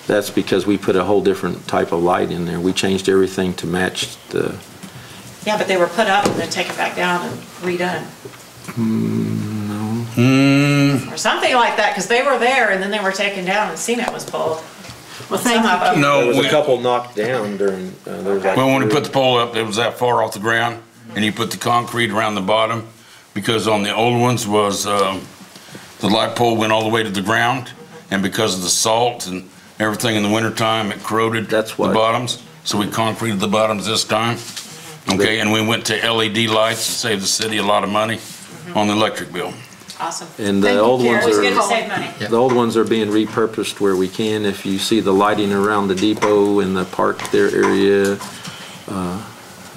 That's because we put a whole different type of light in there. We changed everything to match the... Yeah, but they were put up and then taken back down and redone. No. Or something like that, because they were there and then they were taken down and cement was pulled. Well, thank you. There was a couple knocked down during... there was like Well, when we put the pole up, it was that far off the ground, and you put the concrete around the bottom, because on the old ones was, the light pole went all the way to the ground, and because of the salt and everything in the wintertime, it corroded the bottoms, so we concreted the bottoms this time. Okay, and we went to LED lights to save the city a lot of money on the electric bill. Awesome. And the old ones Always are... good to save money. The old ones are being repurposed where we can. If you see the lighting around the depot and the park there area,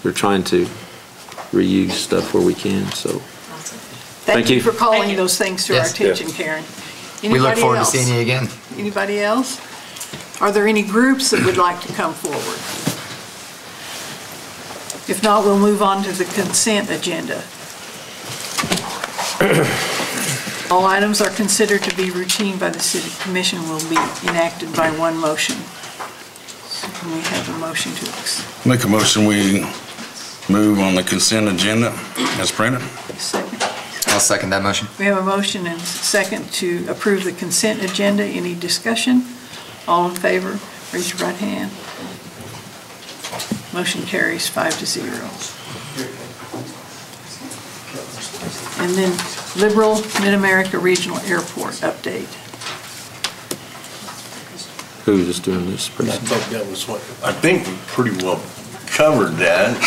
they're trying to reuse stuff where we can, so. Thank you for calling those things to our Yes. attention, Karen. We look Anybody forward to else? seeing you again. Anybody else? Are there any groups that would like to come forward? If not, we'll move on to the consent agenda. All items are considered to be routine by the City Commission will be enacted by one motion. Can we have a motion to Make a motion, we move on the consent agenda as printed. second? I'll second that motion. We have a motion and second to approve the consent agenda. Any discussion? All in favor, raise your right hand. Motion carries 5-0. And then Liberal Mid-America Regional Airport update. Who's just doing this? I think that was what, I think we pretty well covered that.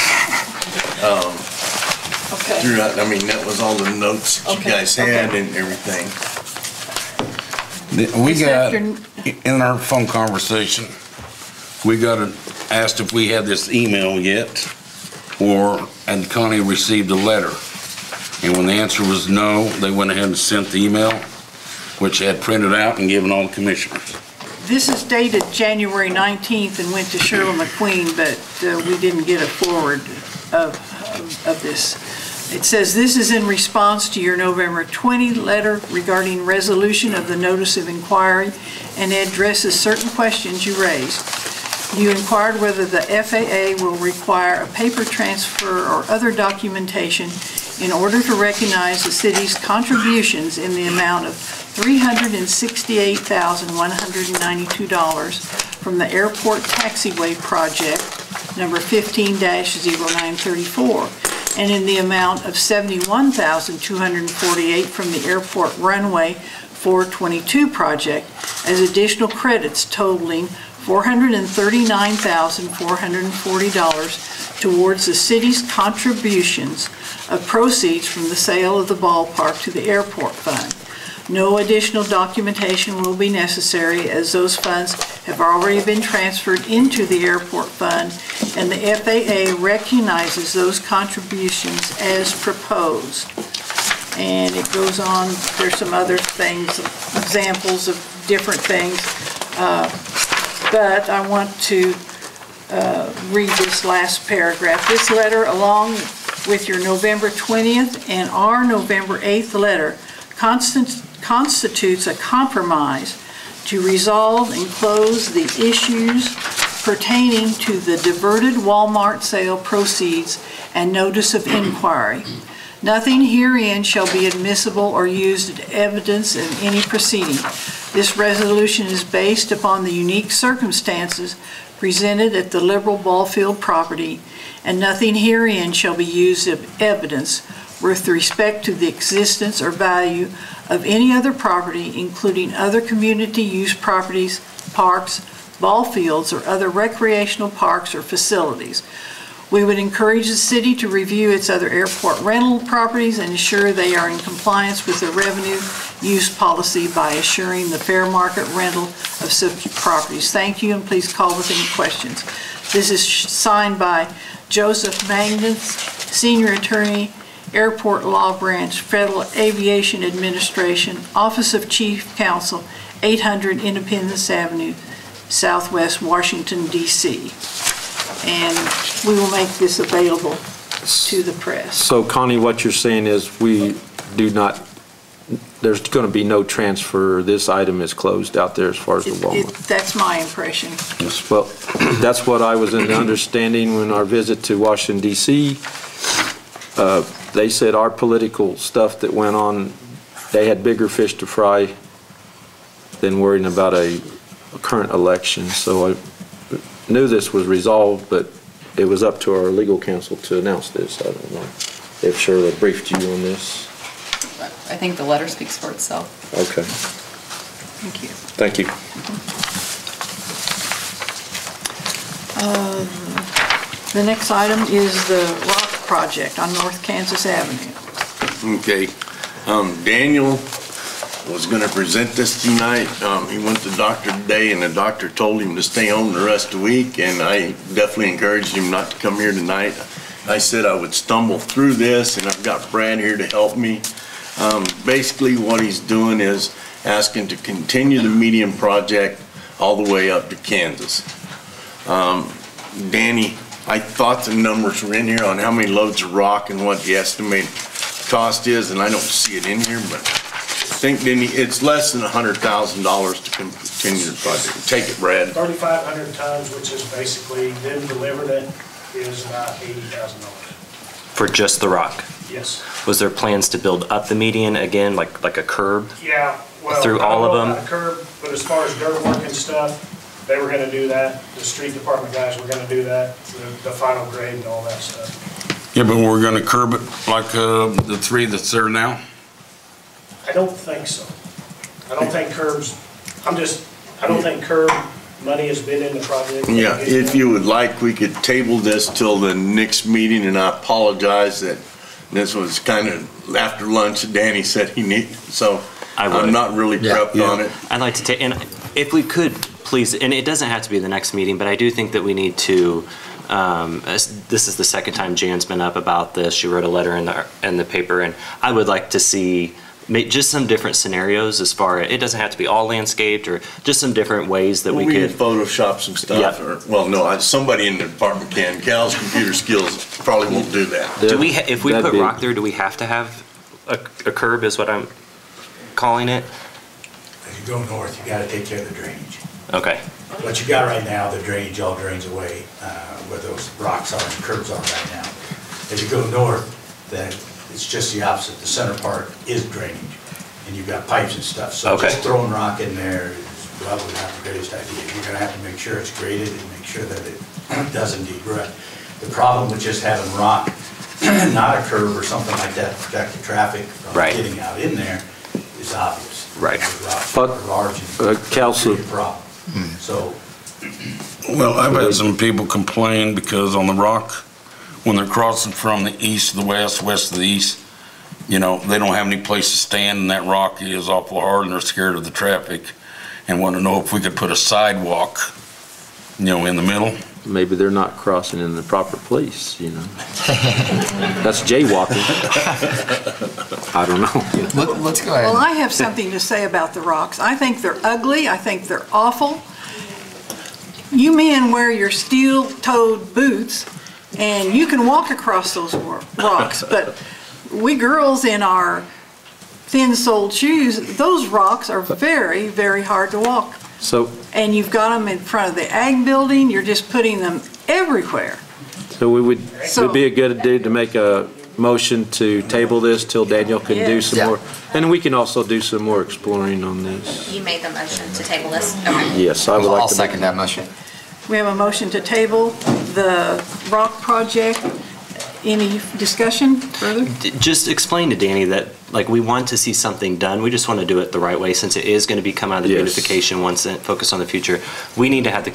Okay. Throughout, I mean, that was all the notes that you Okay, guys had okay. and everything. We got, in our phone conversation, we got asked if we had this email yet, and Connie received a letter. And when the answer was no, they went ahead and sent the email, which had printed out and given all the commissioners. This is dated January 19th and went to Cheryl McQueen, but we didn't get a forward of this. It says, this is in response to your November 20 letter regarding resolution of the notice of inquiry and addresses certain questions you raised. You inquired whether the FAA will require a paper transfer or other documentation in order to recognize the city's contributions in the amount of $368,192 from the Airport Taxiway Project, number 15-0934, and in the amount of $71,248 from the Airport Runway 422 project as additional credits totaling $439,440 towards the city's contributions of proceeds from the sale of the ballpark to the airport fund. No additional documentation will be necessary as those funds have already been transferred into the airport fund and the FAA recognizes those contributions as proposed. And it goes on, there's some other things, examples of different things, but I want to read this last paragraph. This letter, along with your November 20th and our November 8th letter, constitutes a compromise to resolve and close the issues pertaining to the diverted Walmart sale proceeds and notice of inquiry. Nothing herein shall be admissible or used as evidence in any proceeding. This resolution is based upon the unique circumstances presented at the Liberal Ballfield property, and nothing herein shall be used as evidence with respect to the existence or value of any other property, including other community use properties, parks, ball fields, or other recreational parks or facilities. We would encourage the city to review its other airport rental properties and ensure they are in compliance with the revenue use policy by assuring the fair market rental of such properties. Thank you, and please call with any questions. This is signed by Joseph Magnus, Senior Attorney, Airport Law Branch, Federal Aviation Administration, Office of Chief Counsel, 800 Independence Avenue, Southwest Washington, D.C. And we will make this available to the press. So Connie, what you're saying is we do not, there's going to be no transfer. This item is closed out there as far as the Walmart. That's my impression. Yes, well, that's what I was in the understanding when our visit to Washington, D.C. They said our political stuff that went on, they had bigger fish to fry than worrying about a current election. So I knew this was resolved, but it was up to our legal counsel to announce this. I don't know if Shirley briefed you on this. I think the letter speaks for itself. Okay. Thank you. Thank you. The next item is the rock project on North Kansas Avenue. Okay. Daniel was going to present this tonight. He went to the doctor today, and the doctor told him to stay home the rest of the week, and I definitely encouraged him not to come here tonight. I said I would stumble through this, and I've got Brad here to help me. Basically, what he's doing is asking to continue the medium project all the way up to Kansas. Danny, I thought the numbers were in here on how many loads of rock and what the estimated cost is, and I don't see it in here, but I think, Danny, it's less than $100,000 to continue the project. Take it, Brad. 3,500 tons, which is basically them delivering it, is about $80,000. For just the rock? Yes. Was there plans to build up the median again, like a curb? Yeah, well, through all of them? I don't know about a curb, but as far as dirt work and stuff, they were gonna do that. The street department guys were gonna do that, the final grade and all that stuff. Yeah, but we're gonna curb it like the three that's there now? I don't think so. I don't think curbs, I don't think curb money has been in the project. Yeah, if you would like, we could table this till the next meeting, and I apologize that this was kind of after lunch that Danny said he needed, so I'm not really prepped on it. I'd like to take, and if we could, please, and it doesn't have to be the next meeting, but I do think that we need to This is the second time Jan's been up about this. She wrote a letter in the paper, and I would like to see just some different scenarios as far as, it doesn't have to be all landscaped, or just some different ways that we could Photoshop some stuff. Yeah. Or, well, no, somebody in the department can. Cal's computer skills probably won't do that. Do we, if we put rock there, do we have to have a curb, is what I'm calling it? As you go north, you gotta take care of the drainage. Okay. What you got right now, the drainage all drains away where those rocks are and curbs are right now. As you go north, then it's just the opposite. The center part is drainage, and you've got pipes and stuff. So Okay. just throwing rock in there is probably not the greatest idea. You're gonna have to make sure it's graded and make sure that it does indeed rut. The problem with just having rock, not a curb or something like that to protect the traffic from Right. getting out in there is obvious. Right. Those rocks are large and Council. create a problem. So, Well, I've had some people complain because on the rock, when they're crossing from the east to the west, west to the east, you know, they don't have any place to stand, and that rock is awful hard, and they're scared of the traffic, and want to know if we could put a sidewalk, you know, in the middle. Maybe they're not crossing in the proper place, you know. That's jaywalking. I don't know. Let's go ahead. Well, I have something to say about the rocks. I think they're ugly. I think they're awful. You men wear your steel-toed boots, and you can walk across those rocks, but we girls in our thin-soled shoes, those rocks are very, very hard to walk. So, And you've got them in front of the ag building. You're just putting them everywhere. we would be a good idea to make a motion to table this till Daniel can do Yes. some Yeah. more. And we can also do some more exploring on this. You made the motion to table this? Okay. Yes, I would like to. I'll second that motion. We have a motion to table the rock project. Any discussion further? Just explain to Danny that, like, we want to see something done. We just want to do it the right way, since it is going to be come out of the Yes. beautification once it focus on the future. We need to have the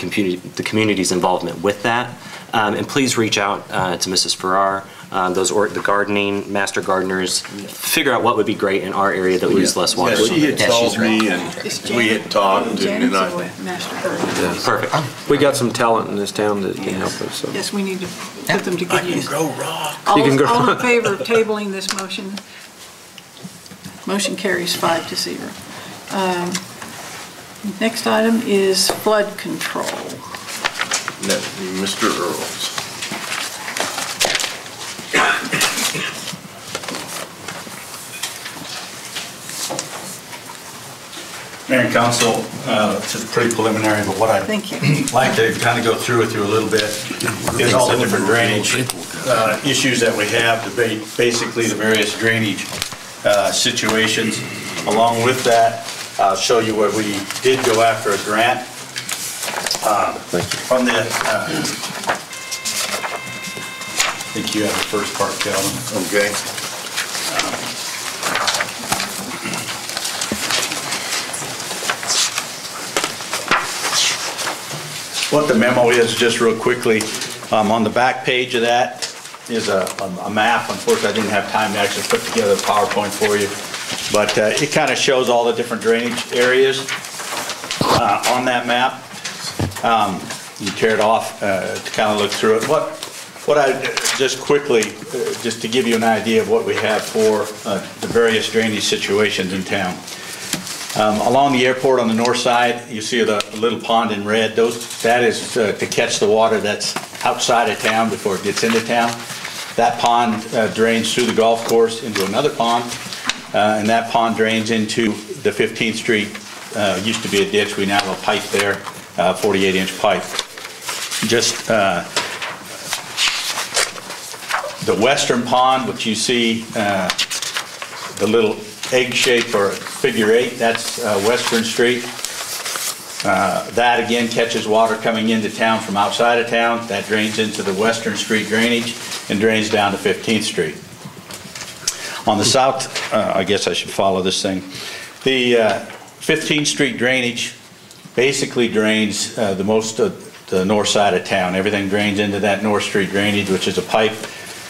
community's involvement with that. And please reach out to Mrs. Farrar, the gardening, master gardeners, figure out what would be great in our area that we use less water. Yeah, she had called me and we had talked and Janet's I, a master gardener. Perfect. We got some talent in this town that can help us, so. Yes, we need to put them to good use. grow rock. All You can grow- all in favor of tabling this motion? Motion carries 5-0. Next item is flood control. That would be Mr. Earls. Mayor and Council, this is pretty preliminary, but what I'd Thank you. like to kind of go through with you a little bit is all the different drainage issues that we have, basically the various drainage situations. Along with that, I'll show you where we did go after a grant from the, I think you have the first part, Calvin. Okay. What the memo is, just real quickly, on the back page of that is a map. Unfortunately, I didn't have time to actually put together a PowerPoint for you, but it kind of shows all the different drainage areas on that map. You tear it off to kind of look through it. What I just quickly, just to give you an idea of what we have for the various drainage situations in town. Along the airport on the north side, you see the little pond in red. That is to catch the water that's outside of town before it gets into town. That pond drains through the golf course into another pond, and that pond drains into the 15th Street. Used to be a ditch. We now have a pipe there, 48-inch pipe. Just the western pond, which you see the little egg shape or figure 8, that's Western Street. That again catches water coming into town from outside of town. That drains into the Western Street drainage and drains down to 15th Street. On the south, I guess I should follow this thing. The 15th Street drainage basically drains the most of the north side of town. Everything drains into that North Street drainage, which is a pipe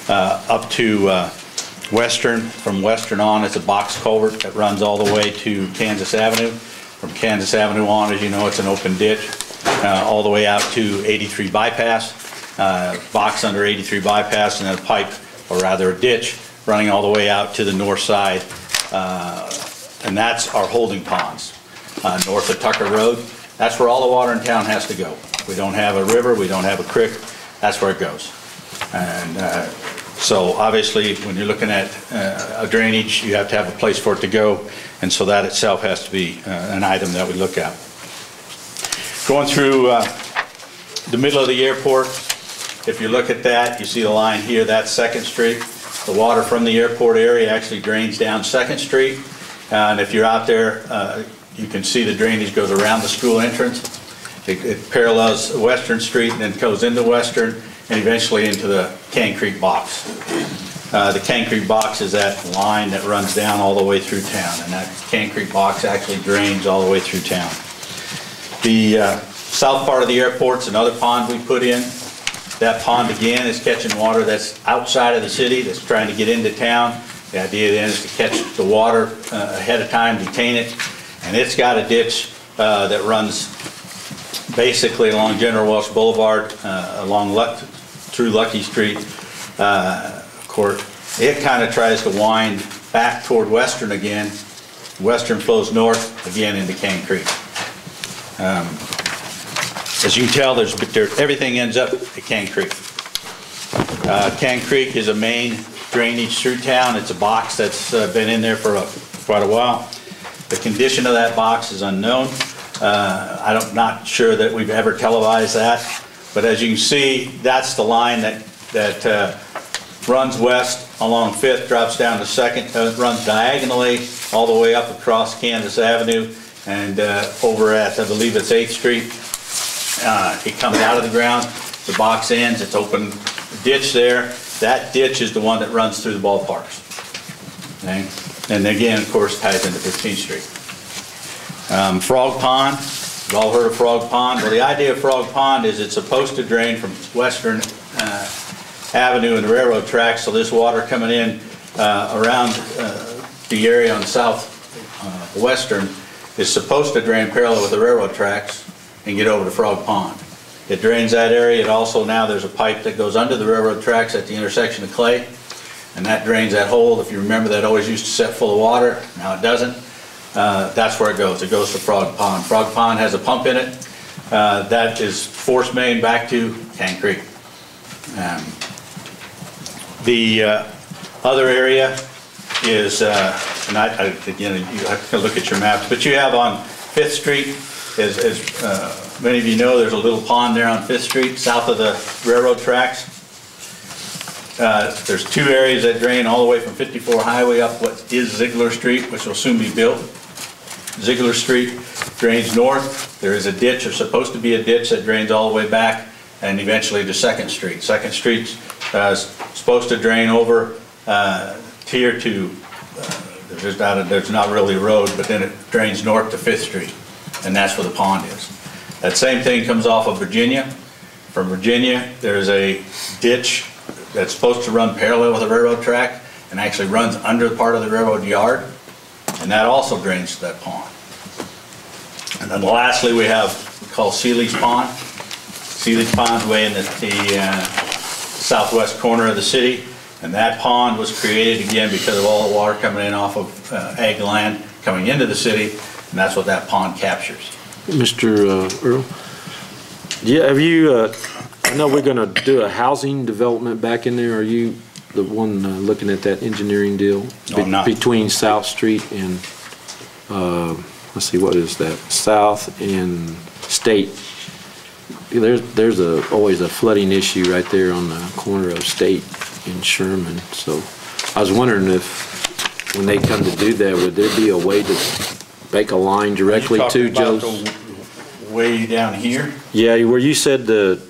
up to Western. From Western on, it's a box culvert that runs all the way to Kansas Avenue. From Kansas Avenue on, as you know, it's an open ditch all the way out to 83 bypass. box under 83 bypass, and then a pipe, or rather a ditch, running all the way out to the north side. And that's our holding ponds. North of Tucker Road, that's where all the water in town has to go. We don't have a river, we don't have a creek, that's where it goes. And so obviously, when you're looking at a drainage, you have to have a place for it to go, and so that itself has to be an item that we look at. Going through the middle of the airport, if you look at that, you see the line here, that's 2nd Street. The water from the airport area actually drains down 2nd Street. And if you're out there, you can see the drainage goes around the school entrance. It parallels Western Street and then goes into Western and eventually into the Cane Creek box. The Cane Creek box is that line that runs down all the way through town, and that Cane Creek box actually drains all the way through town. The south part of the airport's another pond we put in. That pond again is catching water that's outside of the city, that's trying to get into town. The idea then is to catch the water ahead of time, detain it, and it's got a ditch that runs basically along General Welsh Boulevard, through Lucky Street. Of course, it kind of tries to wind back toward Western again. Western flows north again into Cane Creek. As you can tell, everything ends up at Cane Creek. Cane Creek is a main drainage through town. It's a box that's been in there for quite a while. The condition of that box is unknown. I'm not sure that we've ever televised that, but as you can see, that's the line that runs west along 5th, drops down to 2nd, runs diagonally all the way up across Kansas Avenue and over at, I believe it's 8th Street. It comes out of the ground, the box ends, it's open ditch there. That ditch is the one that runs through the ballparks. Okay? And again, of course, ties into 15th Street. Frog Pond, you've all heard of Frog Pond. Well, the idea of Frog Pond is it's supposed to drain from Western Avenue and the railroad tracks, so this water coming in around the area on southwestern is supposed to drain parallel with the railroad tracks and get over to Frog Pond. It drains that area. It also, now there's a pipe that goes under the railroad tracks at the intersection of Clay, and that drains that hole. If you remember, that always used to set full of water. Now it doesn't. That's where it goes. It goes to Frog Pond. Frog Pond has a pump in it. That is force main back to Cane Creek. The other area is, and again, you have to look at your maps, but you have on 5th Street, as many of you know, there's a little pond there on 5th Street, south of the railroad tracks. There's 2 areas that drain all the way from 54 Highway up what is Ziegler Street, which will soon be built. Ziegler Street drains north. There is a ditch, or supposed to be a ditch, that drains all the way back and eventually to 2nd Street. 2nd Street's supposed to drain over here to, there's not really a road, but then it drains north to 5th Street, and that's where the pond is. That same thing comes off of Virginia. From Virginia, there's a ditch that's supposed to run parallel with the railroad track and actually runs under part of the railroad yard, and that also drains to that pond. And then lastly, we have what we call Seeley's Pond. Seeley's Pond's way in the southwest corner of the city, and that pond was created again because of all the water coming in off of ag land coming into the city, and that's what that pond captures. Mr. Earl, have you, I know we're going to do a housing development back in there. Are you the one looking at that engineering deal? No, I'm not. Between South Street and, let's see, what is that? South and State. There's always a flooding issue right there on the corner of State and Sherman. So I was wondering if, when they come to do that, would there be a way to make a line directly to Joe's? Way down here? Yeah, where you said the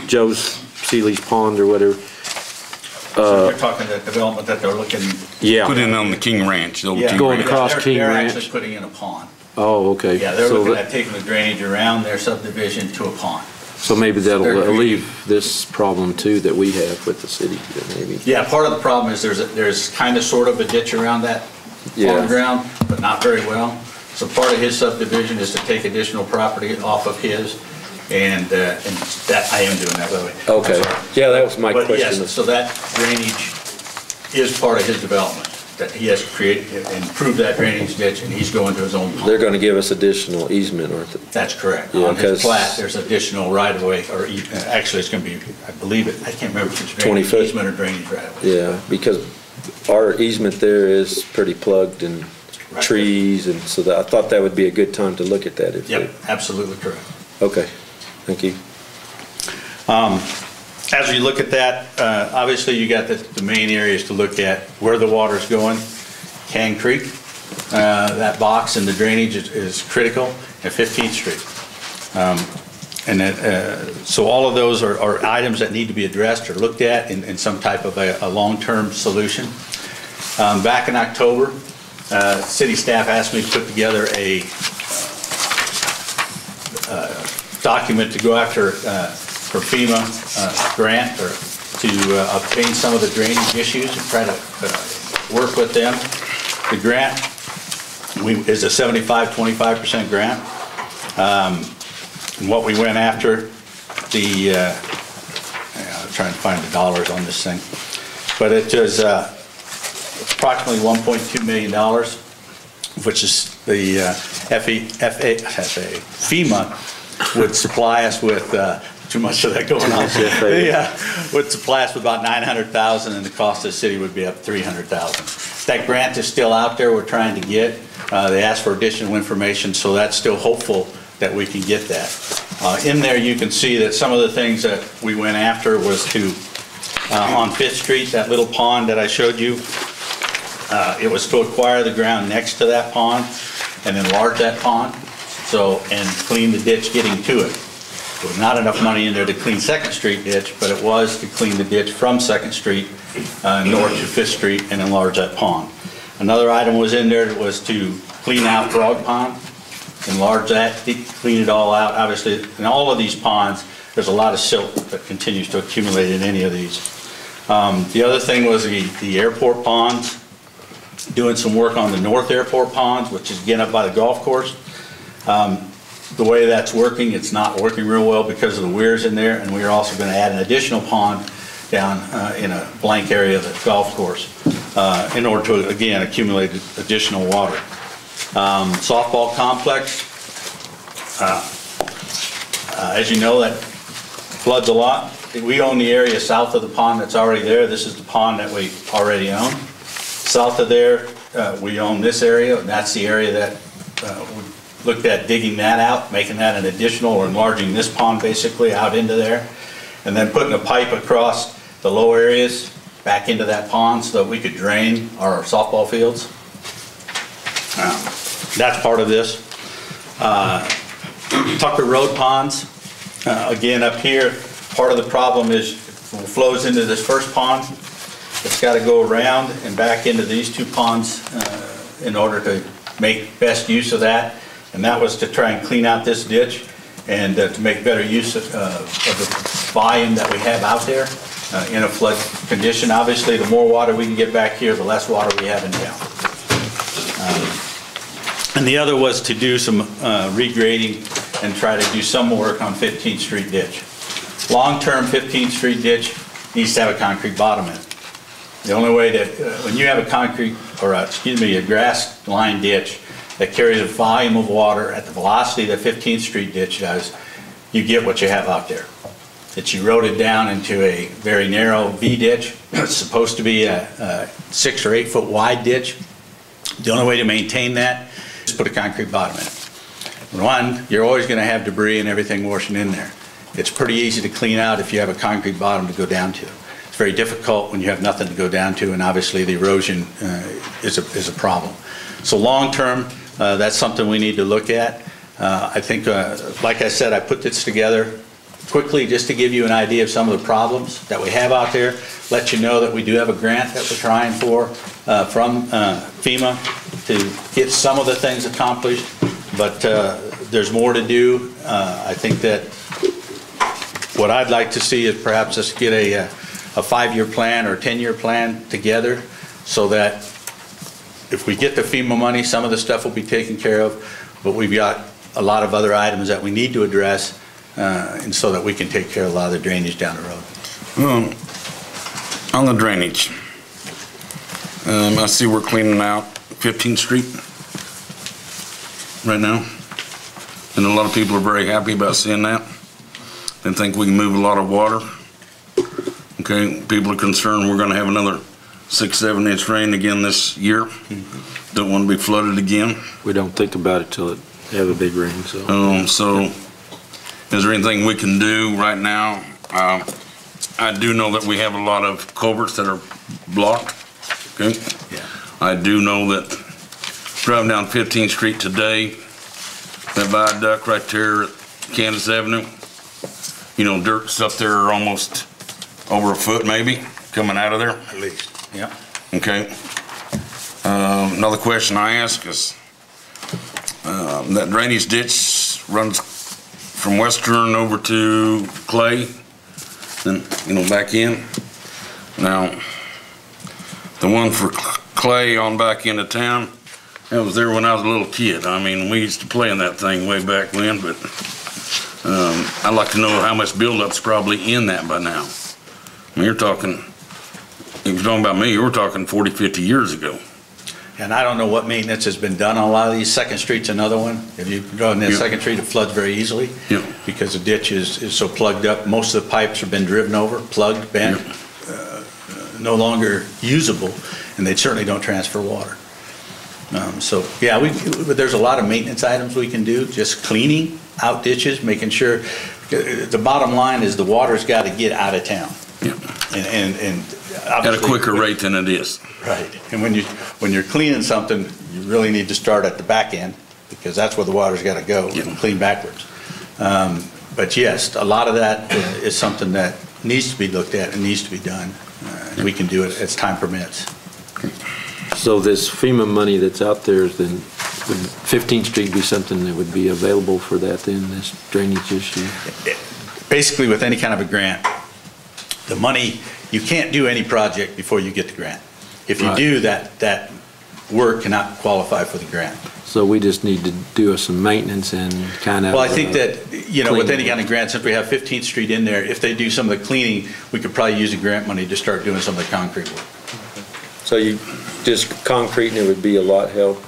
Joe's Seeley's Pond or whatever. So you're talking the development that they're looking. Yeah. Put in on the King Ranch. The old Yeah, King going Ranch. across King Ranch. They're actually putting in a pond. Oh, okay. Yeah, they're So looking that- at taking the drainage around their subdivision to a pond. So maybe that'll They're creating- alleviate this problem too that we have with the city, maybe. Yeah, part of the problem is there's kind of sort of a ditch around that farm ground, but not very well. So part of his subdivision is to take additional property off of his and that, I am doing that, by the way. Okay. Yeah, that was my But question. yes, so that drainage is part of his development, that he has created and improved that drainage ditch, and he's going to his own pond. They're going to give us additional easement, aren't they? That's correct. Yeah, On his 'cause- plat, there's additional right-of-way, or actually, it's going to be, I believe it, I can't remember if it's 20 drainage foot. easement or drainage right-of-way. Yeah, because our easement there is pretty plugged and trees, and so that, I thought that would be a good time to look at that. If Yep, absolutely correct. Okay, thank you. As we look at that, obviously you got the main areas to look at, where the water's going. Can Creek, that box and the drainage is critical, at 15th Street. So all of those are items that need to be addressed or looked at in some type of a long-term solution. Back in October, city staff asked me to put together a document to go after for FEMA grant or to obtain some of the drainage issues and try to work with them. The grant is a 75-25% grant. And what we went after, I'm trying to find the dollars on this thing, but it was approximately $1.2 million, which is the FEMA would supply us with, too much of that going on. Would supply us with about $900,000, and the cost of the city would be up $300,000. That grant is still out there, we're trying to get. They asked for additional information, so that's still hopeful that we can get that. In there you can see that some of the things that we went after was to, on 5th Street, that little pond that I showed you, it was to acquire the ground next to that pond and enlarge that pond, and clean the ditch getting to it. There was not enough money in there to clean 2nd Street ditch, but it was to clean the ditch from 2nd Street north to 5th Street and enlarge that pond. Another item was in there that was to clean out Frog Pond, enlarge that, clean it all out. Obviously, in all of these ponds, there's a lot of silt that continues to accumulate in any of these. The other thing was the airport ponds, doing some work on the North Airport ponds, which is again up by the golf course. The way that's working, it's not working real well because of the weirs in there, and we're also going to add an additional pond down in a blank area of the golf course in order to, again, accumulate additional water. Softball complex, as you know, that floods a lot. We own the area south of the pond that's already there. This is the pond that we already own. South of there, we own this area, and that's the area that we looked at digging that out, making that an additional, or enlarging this pond basically out into there, and then putting a pipe across the low areas back into that pond so that we could drain our softball fields. That's part of this. Tucker Road ponds, again up here, part of the problem is it flows into this first pond. It's got to go around and back into these two ponds in order to make best use of that. And that was to try and clean out this ditch and to make better use of the volume that we have out there in a flood condition. Obviously, the more water we can get back here, the less water we have in town. And the other was to do some regrading and try to do some work on 15th Street ditch. Long-term 15th Street ditch needs to have a concrete bottom in it. The only way that, when you have a grass lined ditch that carries a volume of water at the velocity that 15th Street ditch does, you get what you have out there. It's eroded down into a very narrow V ditch. It's supposed to be a 6 or 8 foot wide ditch. The only way to maintain that is put a concrete bottom in it. One, you're always going to have debris and everything washing in there. It's pretty easy to clean out if you have a concrete bottom to go down to. It's very difficult when you have nothing to go down to, and obviously the erosion is a problem. So long term, that's something we need to look at. I think, like I said, I put this together quickly just to give you an idea of some of the problems that we have out there, let you know that we do have a grant that we're trying for from FEMA to get some of the things accomplished, but there's more to do. I think that what I'd like to see is perhaps us get a 5-year plan or a 10-year plan together so that if we get the FEMA money, some of the stuff will be taken care of, but we've got a lot of other items that we need to address and so that we can take care of a lot of the drainage down the road. On the drainage, I see we're cleaning out 15th Street right now, and a lot of people are very happy about seeing that. They think we can move a lot of water. Okay, people are concerned we're going to have another 6-7 inch rain again this year. Don't want to be flooded again. We don't think about it till it have a big rain. So is there anything we can do right now? I do know that we have a lot of culverts that are blocked. Okay. Yeah. I do know that driving down 15th Street today, that viaduct right there at Kansas Avenue, you know, dirt's up there almost over a foot maybe coming out of there. At least. Yeah. Okay. Another question I ask is, that drainage ditch runs from Western over to Clay, then, you know, back in. Now, the one for Clay on back into town, that was there when I was a little kid. I mean, we used to play in that thing way back when, but I'd like to know how much buildup's probably in that by now. I mean, you're talking, if you're talking about me, we're talking 40, 50 years ago. And I don't know what maintenance has been done on a lot of these. Second Street's another one. If you go on that Second Street, it floods very easily because the ditch is so plugged up. Most of the pipes have been driven over, plugged, bent, no longer usable, and they certainly don't transfer water. So, yeah, there's a lot of maintenance items we can do, just cleaning out ditches, making sure. The bottom line is the water's got to get out of town. And at a quicker rate than it is. Right. And when you're cleaning something, you really need to start at the back end because that's where the water's got to go and clean backwards. But yes, a lot of that is something that needs to be looked at and needs to be done. We can do it as time permits. So this FEMA money that's out there, then would 15th Street be something that would be available for that then, this drainage issue? Basically with any kind of a grant, the money, you can't do any project before you get the grant. If you do, that work cannot qualify for the grant. So we just need to do some maintenance and kind of. Well, I think that, you know, with any kind of grant, since we have 15th Street in there, if they do some of the cleaning, we could probably use the grant money to start doing some of the concrete work. So you just concrete and it would be a lot help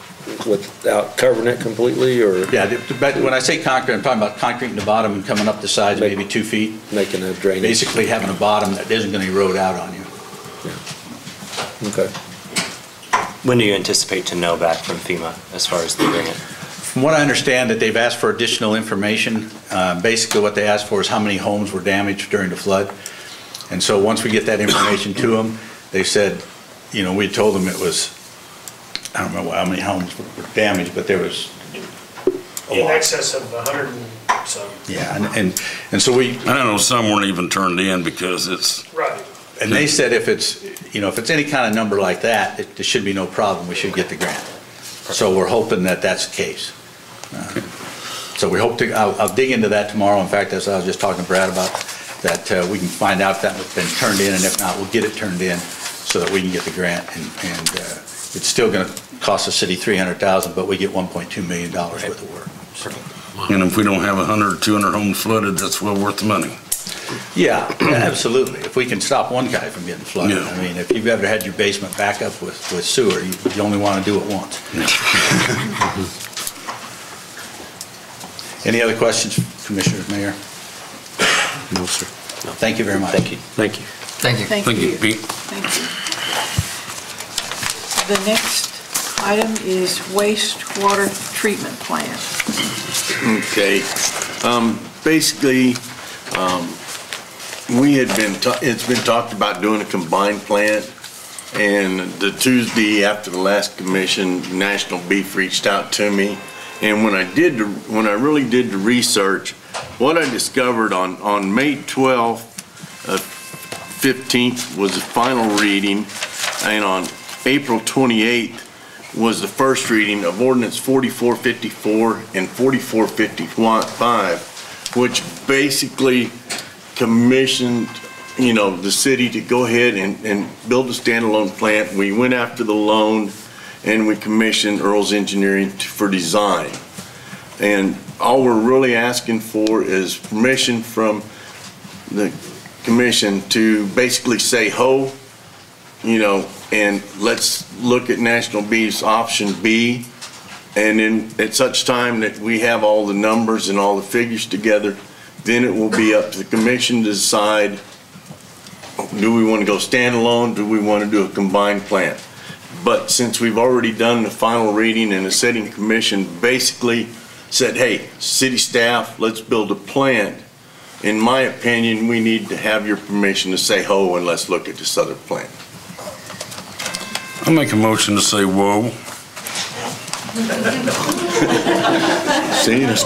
without covering it completely, or? Yeah, but when I say concrete, I'm talking about concrete in the bottom and coming up the sides maybe 2 feet. Making a drainage. Basically having a bottom that isn't going to erode out on you. Yeah. Okay. When do you anticipate to know back from FEMA as far as the grant? From what I understand, that they've asked for additional information. Basically what they asked for is how many homes were damaged during the flood. And so once we get that information to them, they said, you know, we told them it was, I don't remember how many homes were damaged, but there was in excess of 100 and some. Yeah, and so we. I don't know, some weren't even turned in because it's. Right. And they said if it's, you know, if it's any kind of number like that, there should be no problem. We should get the grant. So we're hoping that that's the case. So we hope to, I'll dig into that tomorrow. In fact, as I was just talking to Brad about, that we can find out if that's been turned in, and if not, we'll get it turned in so that we can get the grant. And it's still going to cost the city $300,000, but we get $1.2 million worth of work. And if we don't have 100 or 200 homes flooded, that's well worth the money. Yeah, absolutely. If we can stop one guy from getting flooded. Yeah. I mean, if you've ever had your basement back up with sewer, you only want to do it once. Any other questions, Commissioners, Mayor? No, sir. No. Thank you very much. Thank you. Thank you. Thank you. Thank you, Pete. Thank you. The next item is wastewater treatment plant. Okay. Basically, it's been talked about doing a combined plant, and the Tuesday after the last commission, National Beef reached out to me, and when I really did the research, what I discovered on May 12th, 15th was the final reading, and on April 28th was the first reading of ordinance 4454 and 4455, which basically commissioned, you know, the city to go ahead and build a standalone plant. We went after the loan, and we commissioned Earl's Engineering for design. And all we're really asking for is permission from the commission to basically say ho, you know, and let's look at National Beef's option B. And then at such time that we have all the numbers and all the figures together, then it will be up to the commission to decide, do we want to go standalone? Do we want to do a combined plant? But since we've already done the final reading and the setting commission basically said, hey, city staff, let's build a plant. In my opinion, we need to have your permission to say ho and let's look at this other plant. I'll make a motion to say whoa.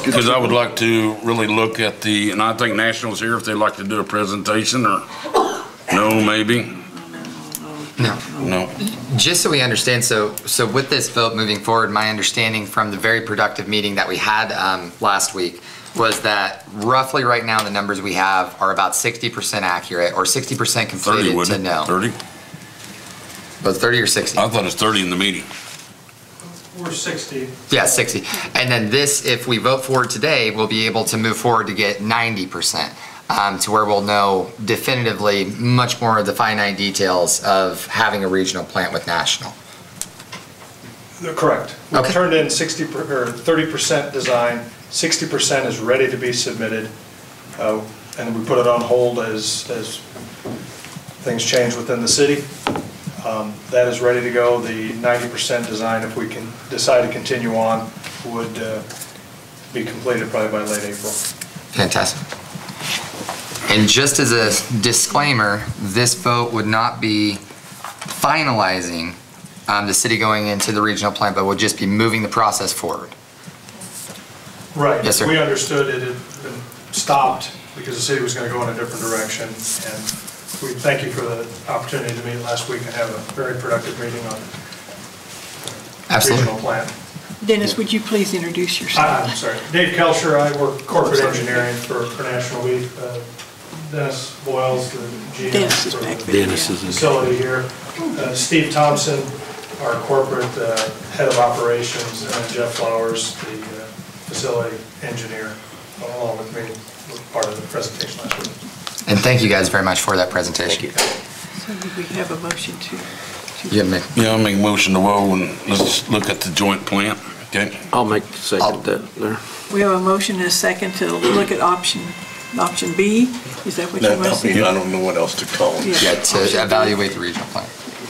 Because I would like to really look at the, and I think National's here if they'd like to do a presentation, or no, maybe? No. Just so we understand, so with this vote moving forward, my understanding from the very productive meeting that we had last week was that roughly right now the numbers we have are about 60% accurate or 60% completed 30, to no. 30? But 30 or 60? I thought it was 30 in the meeting. We're 60. Yeah, 60. And then this, if we vote for it today, we'll be able to move forward to get 90%. To where we'll know definitively much more of the finite details of having a regional plant with National. Correct. We Okay. turned in 30% design, 60% is ready to be submitted, and we put it on hold as things change within the city. That is ready to go. The 90% design, if we can decide to continue on, would be completed probably by late April. Fantastic. And just as a disclaimer, this vote would not be finalizing the city going into the regional plant, but would just be moving the process forward. Right. Yes, sir. We understood it had been stopped because the city was going to go in a different direction. And we thank you for the opportunity to meet last week and have a very productive meeting on Absolutely. regional plant. Dennis, would you please introduce yourself? I'm sorry. Dave Kelcher, I work corporate engineering for National Beef. Dennis Boyles, the GM Dennis is for back the there. facility here. Steve Thompson, our corporate head of operations, and then Jeff Flowers, the facility engineer, along with me, was part of the presentation last week. And thank you guys very much for that presentation. So do we have a motion to? Yeah, I'll make a motion to whoa and let's look at the joint plant, okay? I'll make the second that there. We have a motion and a second to look at option B. Is that what you want to say? I don't know what else to call it. Yeah, to evaluate the regional plant.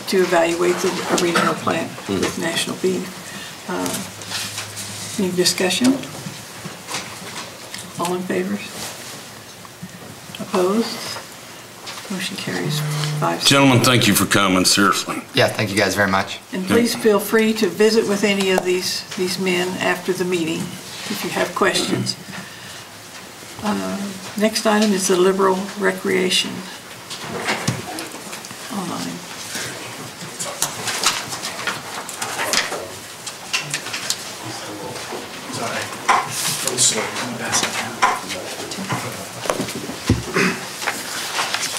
To evaluate the regional plant with National Beef. Any discussion? All in favor? Opposed? Motion carries 5-0. Gentlemen, thank you for coming, seriously. Yeah, thank you guys very much. And please feel free to visit with any of these men after the meeting if you have questions. Next item is the liberal recreation. Online.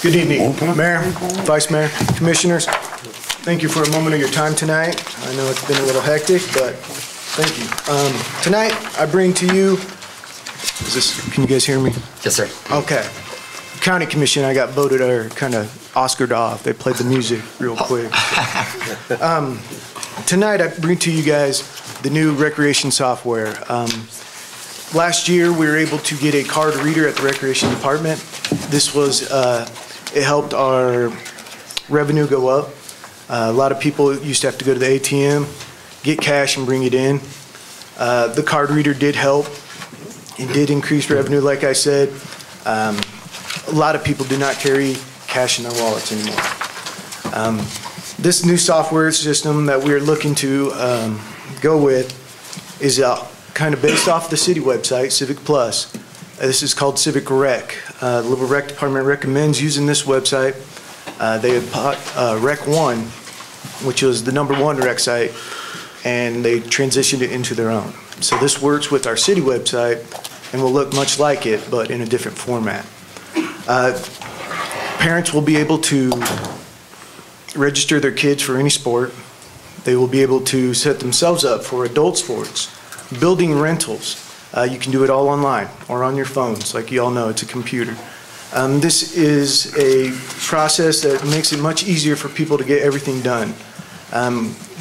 Good evening, Mayor, Vice Mayor, Commissioners. Thank you for a moment of your time tonight. I know it's been a little hectic, but thank you. Tonight, I bring to you, can you guys hear me? Yes, sir. Okay. County Commission, I got voted or kind of Oscared off. They played the music real quick. Tonight, I bring to you guys the new recreation software. Last year, we were able to get a card reader at the Recreation Department. This was, it helped our revenue go up. A lot of people used to have to go to the ATM, get cash and bring it in. The card reader did help. It did increase revenue, like I said. A lot of people do not carry cash in their wallets anymore. This new software system that we're looking to go with is kind of based off the city website, Civic Plus. This is called Civic Rec. The Liberal Rec Department recommends using this website. They had bought Rec 1, which was the #1 rec site, and they transitioned it into their own. So this works with our city website and will look much like it, but in a different format. Parents will be able to register their kids for any sport. They will be able to set themselves up for adult sports, building rentals, You can do it all online or on your phones. Like you all know, it's a computer. This is a process that makes it much easier for people to get everything done.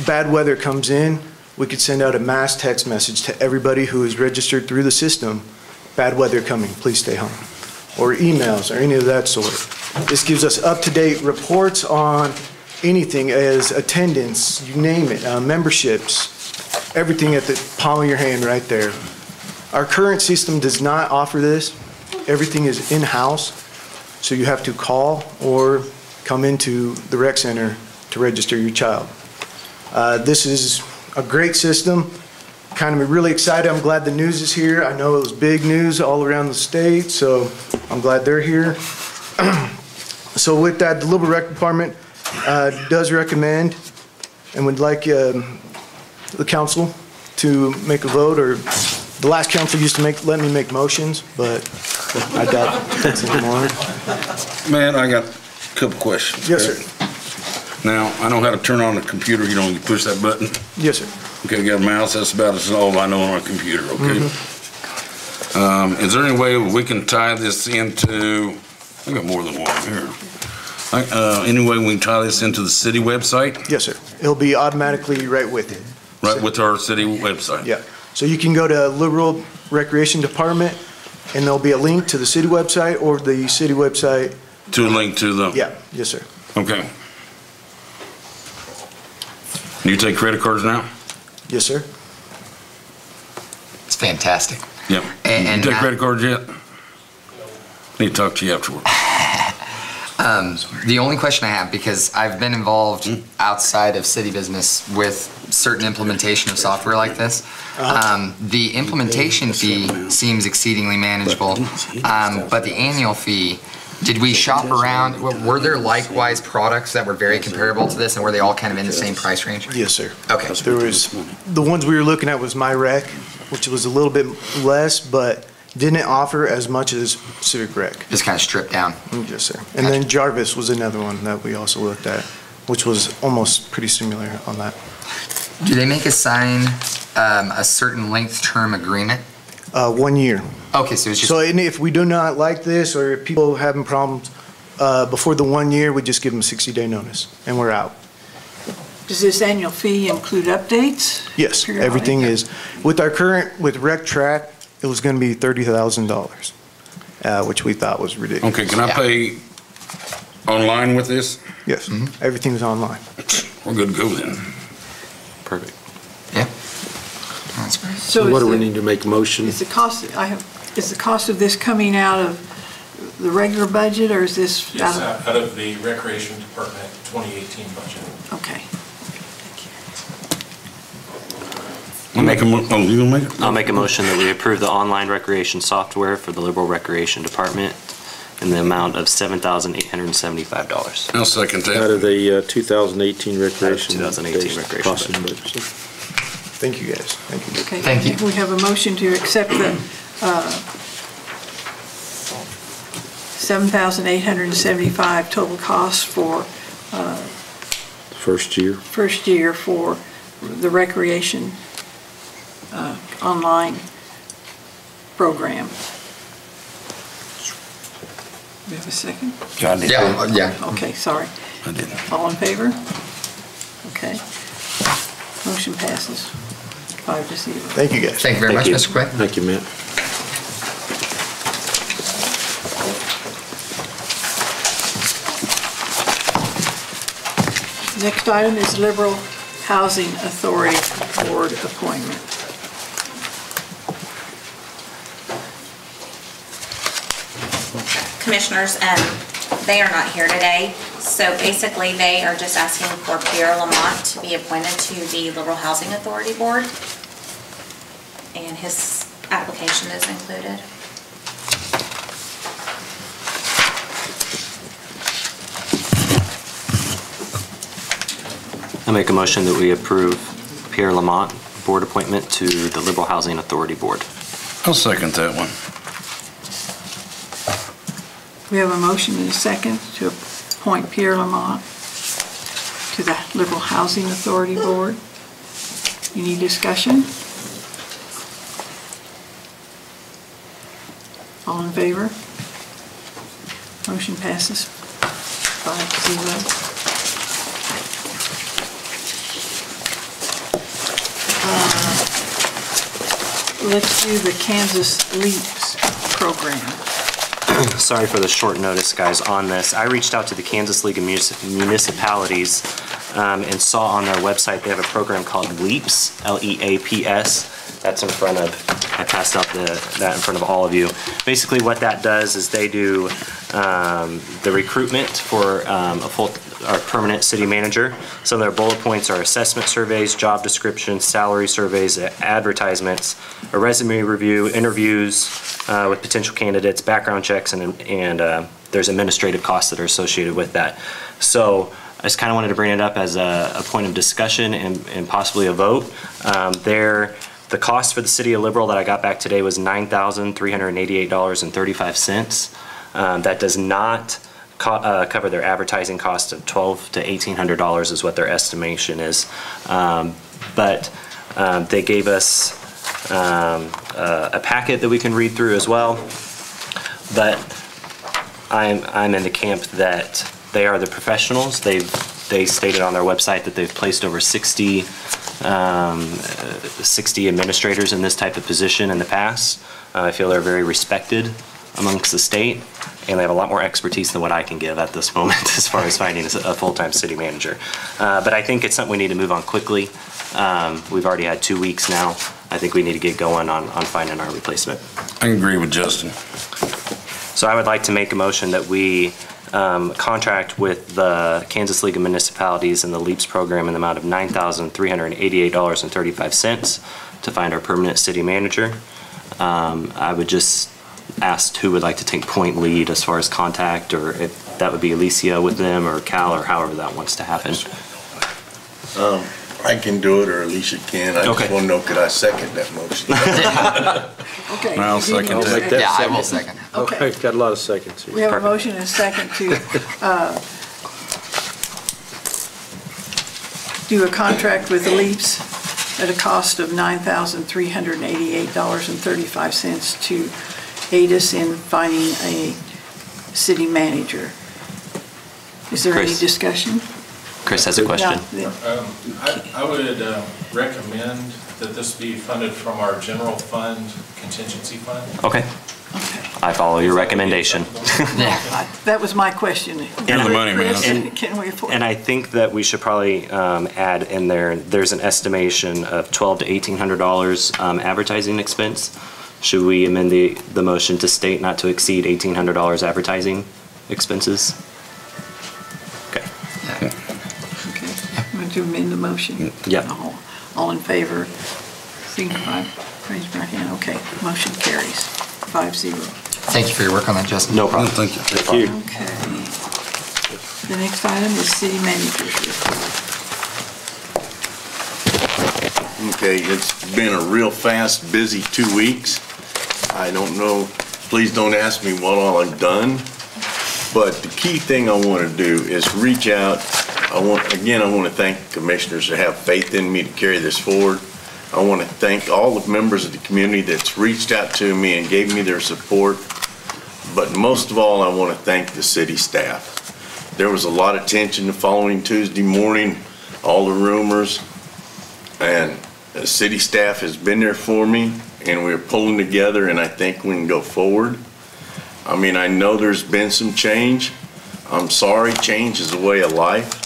Bad weather comes in, we could send out a mass text message to everybody who is registered through the system, bad weather coming, please stay home. Or emails or any of that sort. This gives us up-to-date reports on anything as attendance, you name it, memberships, everything at the palm of your hand right there. Our current system does not offer this. Everything is in-house, so you have to call or come into the rec center to register your child. This is a great system. Kind of really excited. I'm glad the news is here. I know it was big news all around the state, so I'm glad they're here. So with that, the Liberal Rec Department does recommend and would like the council to make a vote, or the last council used to let me make motions, but I doubt that's anymore. Man, I got a couple questions. Yes, sir. Now, I know how to turn on the computer. You know, you push that button. Yes, sir. Okay, got a mouse. That's about as all I know on a computer, okay? Is there any way we can tie this into, I got more than one here. Any way we can tie this into the city website? Yes, sir. It'll be automatically right with it. Right with our city website? Yeah. So you can go to Liberal Recreation Department, and there'll be a link to the city website or the city website. To a link to the? Yeah. Yes, sir. Okay. Do you take credit cards now? Yes, sir. It's fantastic. Yep. And you take credit cards yet? Need to talk to you afterward. The only question I have, because I've been involved outside of city business with certain implementation of software like this, the implementation fee seems exceedingly manageable, but the annual fee, did we shop around? Were there likewise products that were very comparable to this, and were they all kind of in the same price range? Yes, sir. Okay. There was, the ones we were looking at was MyRec, which was a little bit less, but didn't offer as much as Civic Rec. Just kind of stripped down. Yes, sir. And then Jarvis was another one that we also looked at, which was almost pretty similar on that. Do they make us sign a certain length term agreement? 1 year. Okay, so it's just... So if we do not like this, or if people are having problems, before the 1 year, we just give them a 60-day notice, and we're out. Does this annual fee include updates? Yes, everything is. With our current, with Rec Track, it was going to be $30,000, which we thought was ridiculous. Okay, can I pay online with this? Yes, everything's online. We're good to go then. Perfect. Yeah. So what do we need to make a motion? Is the cost, is the cost of this coming out of the regular budget, or is this? Yes, out of the Recreation Department 2018 budget. Okay. I'll make a motion that we approve the online recreation software for the Liberal Recreation Department in the amount of $7,875. I'll second that. Out of the 2018 recreation. 2018 recreation budget. Thank you, guys. Thank you. Okay. Thank you. We have a motion to accept the $7,875 total cost for first year for the recreation online program. We have a second? Yeah. Okay, sorry. I didn't. All in favor? Okay. Motion passes 5-0. Thank you, guys. Thank you very much, Mr. Quinn. Thank you, Matt. Next item is Liberal Housing Authority Board appointment. Commissioners, they are not here today, so basically they are just asking for Pierre Lamont to be appointed to the Liberal Housing Authority Board, and his application is included. I make a motion that we approve Pierre Lamont board appointment to the Liberal Housing Authority Board. I'll second that one. We have a motion and a second to appoint Pierre Lamont to the Liberal Housing Authority Board. Any discussion? All in favor? Motion passes 5-0. Let's do the Kansas LEAPS program. Sorry for the short notice, guys, on this. I reached out to the Kansas League of Municipalities and saw on their website they have a program called LEAPS, L-E-A-P-S. That's in front of, I passed out that in front of all of you. Basically what that does is they do the recruitment for our permanent city manager. Some of their bullet points are assessment surveys, job descriptions, salary surveys, advertisements, a resume review, interviews with potential candidates, background checks, and there's administrative costs that are associated with that. So I just kind of wanted to bring it up as a point of discussion and possibly a vote. The cost for the city of Liberal that I got back today was $9,388.35. That does not cover their advertising cost of $1,200 to $1,800 is what their estimation is. But they gave us a packet that we can read through as well. But I'm in the camp that they are the professionals. They stated on their website that they've placed over 60 administrators in this type of position in the past. I feel they're very respected amongst the state, and they have a lot more expertise than what I can give at this moment as far as finding a full-time city manager. But I think it's something we need to move on quickly. We've already had 2 weeks now. I think we need to get going on finding our replacement. I agree with Justin. So I would like to make a motion that we contract with the Kansas League of Municipalities and the LEAPS program in the amount of $9,388.35 to find our permanent city manager. I would just ask who would like to take point lead as far as contact, or if that would be Alicia with them, or Cal, or however that wants to happen. I can do it, or Alicia can. I just want to know, could I second that motion? Okay. I'll second that. Yeah, I will second. Okay. Got a lot of seconds here. We have a motion and a second to do a contract with the LEAPS at a cost of $9,388.35 to aid us in finding a city manager. Is there any discussion? Chris has a question. I would recommend that this be funded from our general fund contingency fund. Okay. I follow your recommendation. That was my question. You're the money man. Can we afford? And I think that we should probably add in there's an estimation of $1,200 to $1,800 advertising expense. Should we amend the motion to state not to exceed $1,800 advertising expenses? Okay. I'm going to amend the motion. Yep. All in favor, signify, raise your hand. Okay, motion carries 5-0. Thank you for your work on that, Justin. No problem. Thank you. Thank you. Okay. The next item is city manager's report. Okay, it's been a real fast, busy 2 weeks. I don't know, please don't ask me what all I've done, but the key thing I want to do is reach out. I want to thank the commissioners that have faith in me to carry this forward. I want to thank all the members of the community that's reached out to me and gave me their support. But most of all, I want to thank the city staff. There was a lot of tension the following Tuesday morning, all the rumors, and the city staff has been there for me, and we're pulling together, and I think we can go forward. I mean, I know there's been some change. I'm sorry, change is a way of life.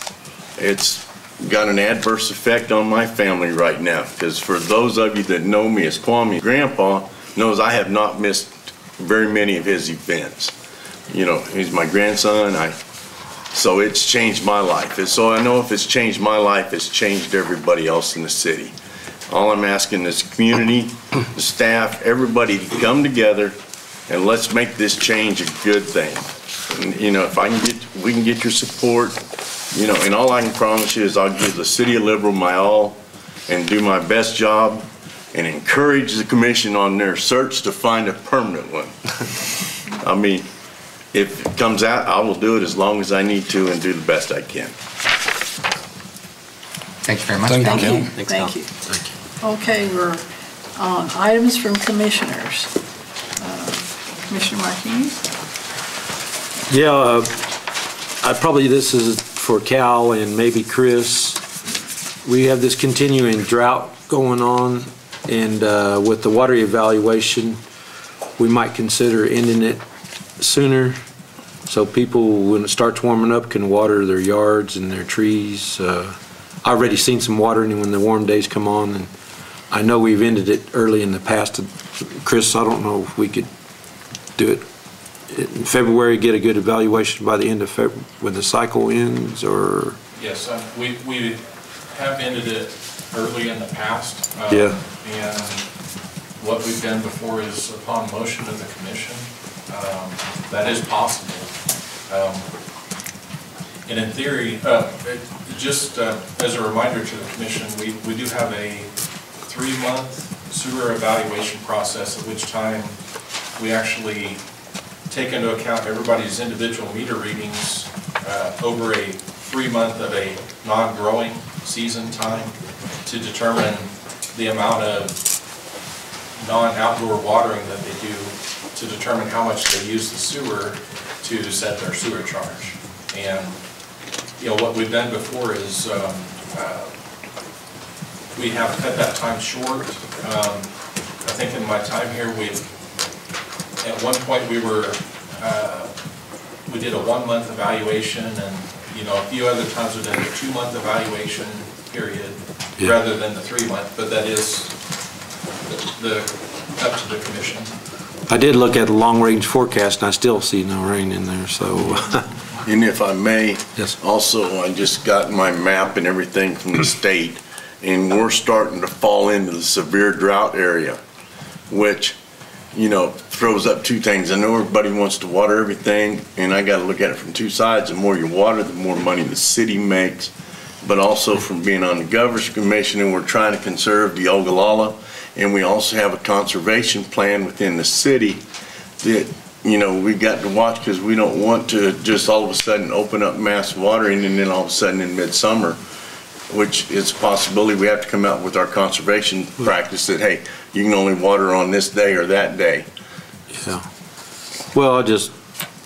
It's got an adverse effect on my family right now, because for those of you that know me as Kwame, Grandpa knows I have not missed very many of his events. You know, he's my grandson. So it's changed my life. And so I know if it's changed my life, it's changed everybody else in the city. All I'm asking is the community, the staff, everybody to come together and let's make this change a good thing. And, you know, if we can get your support, you know, and all I can promise you is I'll give the city of Liberal my all and do my best job and encourage the commission on their search to find a permanent one. I mean, if it comes out, I will do it as long as I need to and do the best I can. Thank you very much. Thank you. Thanks, Thank you. Okay, we're on items from commissioners. Commissioner Martinez? Yeah, this is for Cal and maybe Chris. We have this continuing drought going on, and with the water evaluation, we might consider ending it sooner so people, when it starts warming up, can water their yards and their trees. I've already seen some watering when the warm days come on, and I know we've ended it early in the past. Chris, I don't know if we could do it in February, get a good evaluation by the end of February when the cycle ends, or? Yes, we have ended it early in the past. Yeah. And what we've done before is upon motion of the commission. That is possible. And in theory, just as a reminder to the commission, we do have a 3-month sewer evaluation process, at which time we actually take into account everybody's individual meter readings over a 3-month of a non-growing season time to determine the amount of non-outdoor watering that they do, to determine how much they use the sewer to set their sewer charge. And what we've done before is we have cut that time short. I think in my time here, at one point we did a 1-month evaluation, and a few other times we did a 2-month evaluation period rather than the 3-month, but that is up to the commission. I did look at the long-range forecast, and I still see no rain in there, so. And if I may, yes. Also, I just got my map and everything from the state, and we're starting to fall into the severe drought area, which, throws up two things. I know everybody wants to water everything, and I got to look at it from two sides. The more you water, the more money the city makes, but also from being on the Governor's Commission, and we're trying to conserve the Ogallala, and we also have a conservation plan within the city that we've got to watch, because we don't want to just all of a sudden open up mass watering and then all of a sudden in midsummer, which is a possibility. We have to come out with our conservation practice that, hey, you can only water on this day or that day. Yeah. Well, I just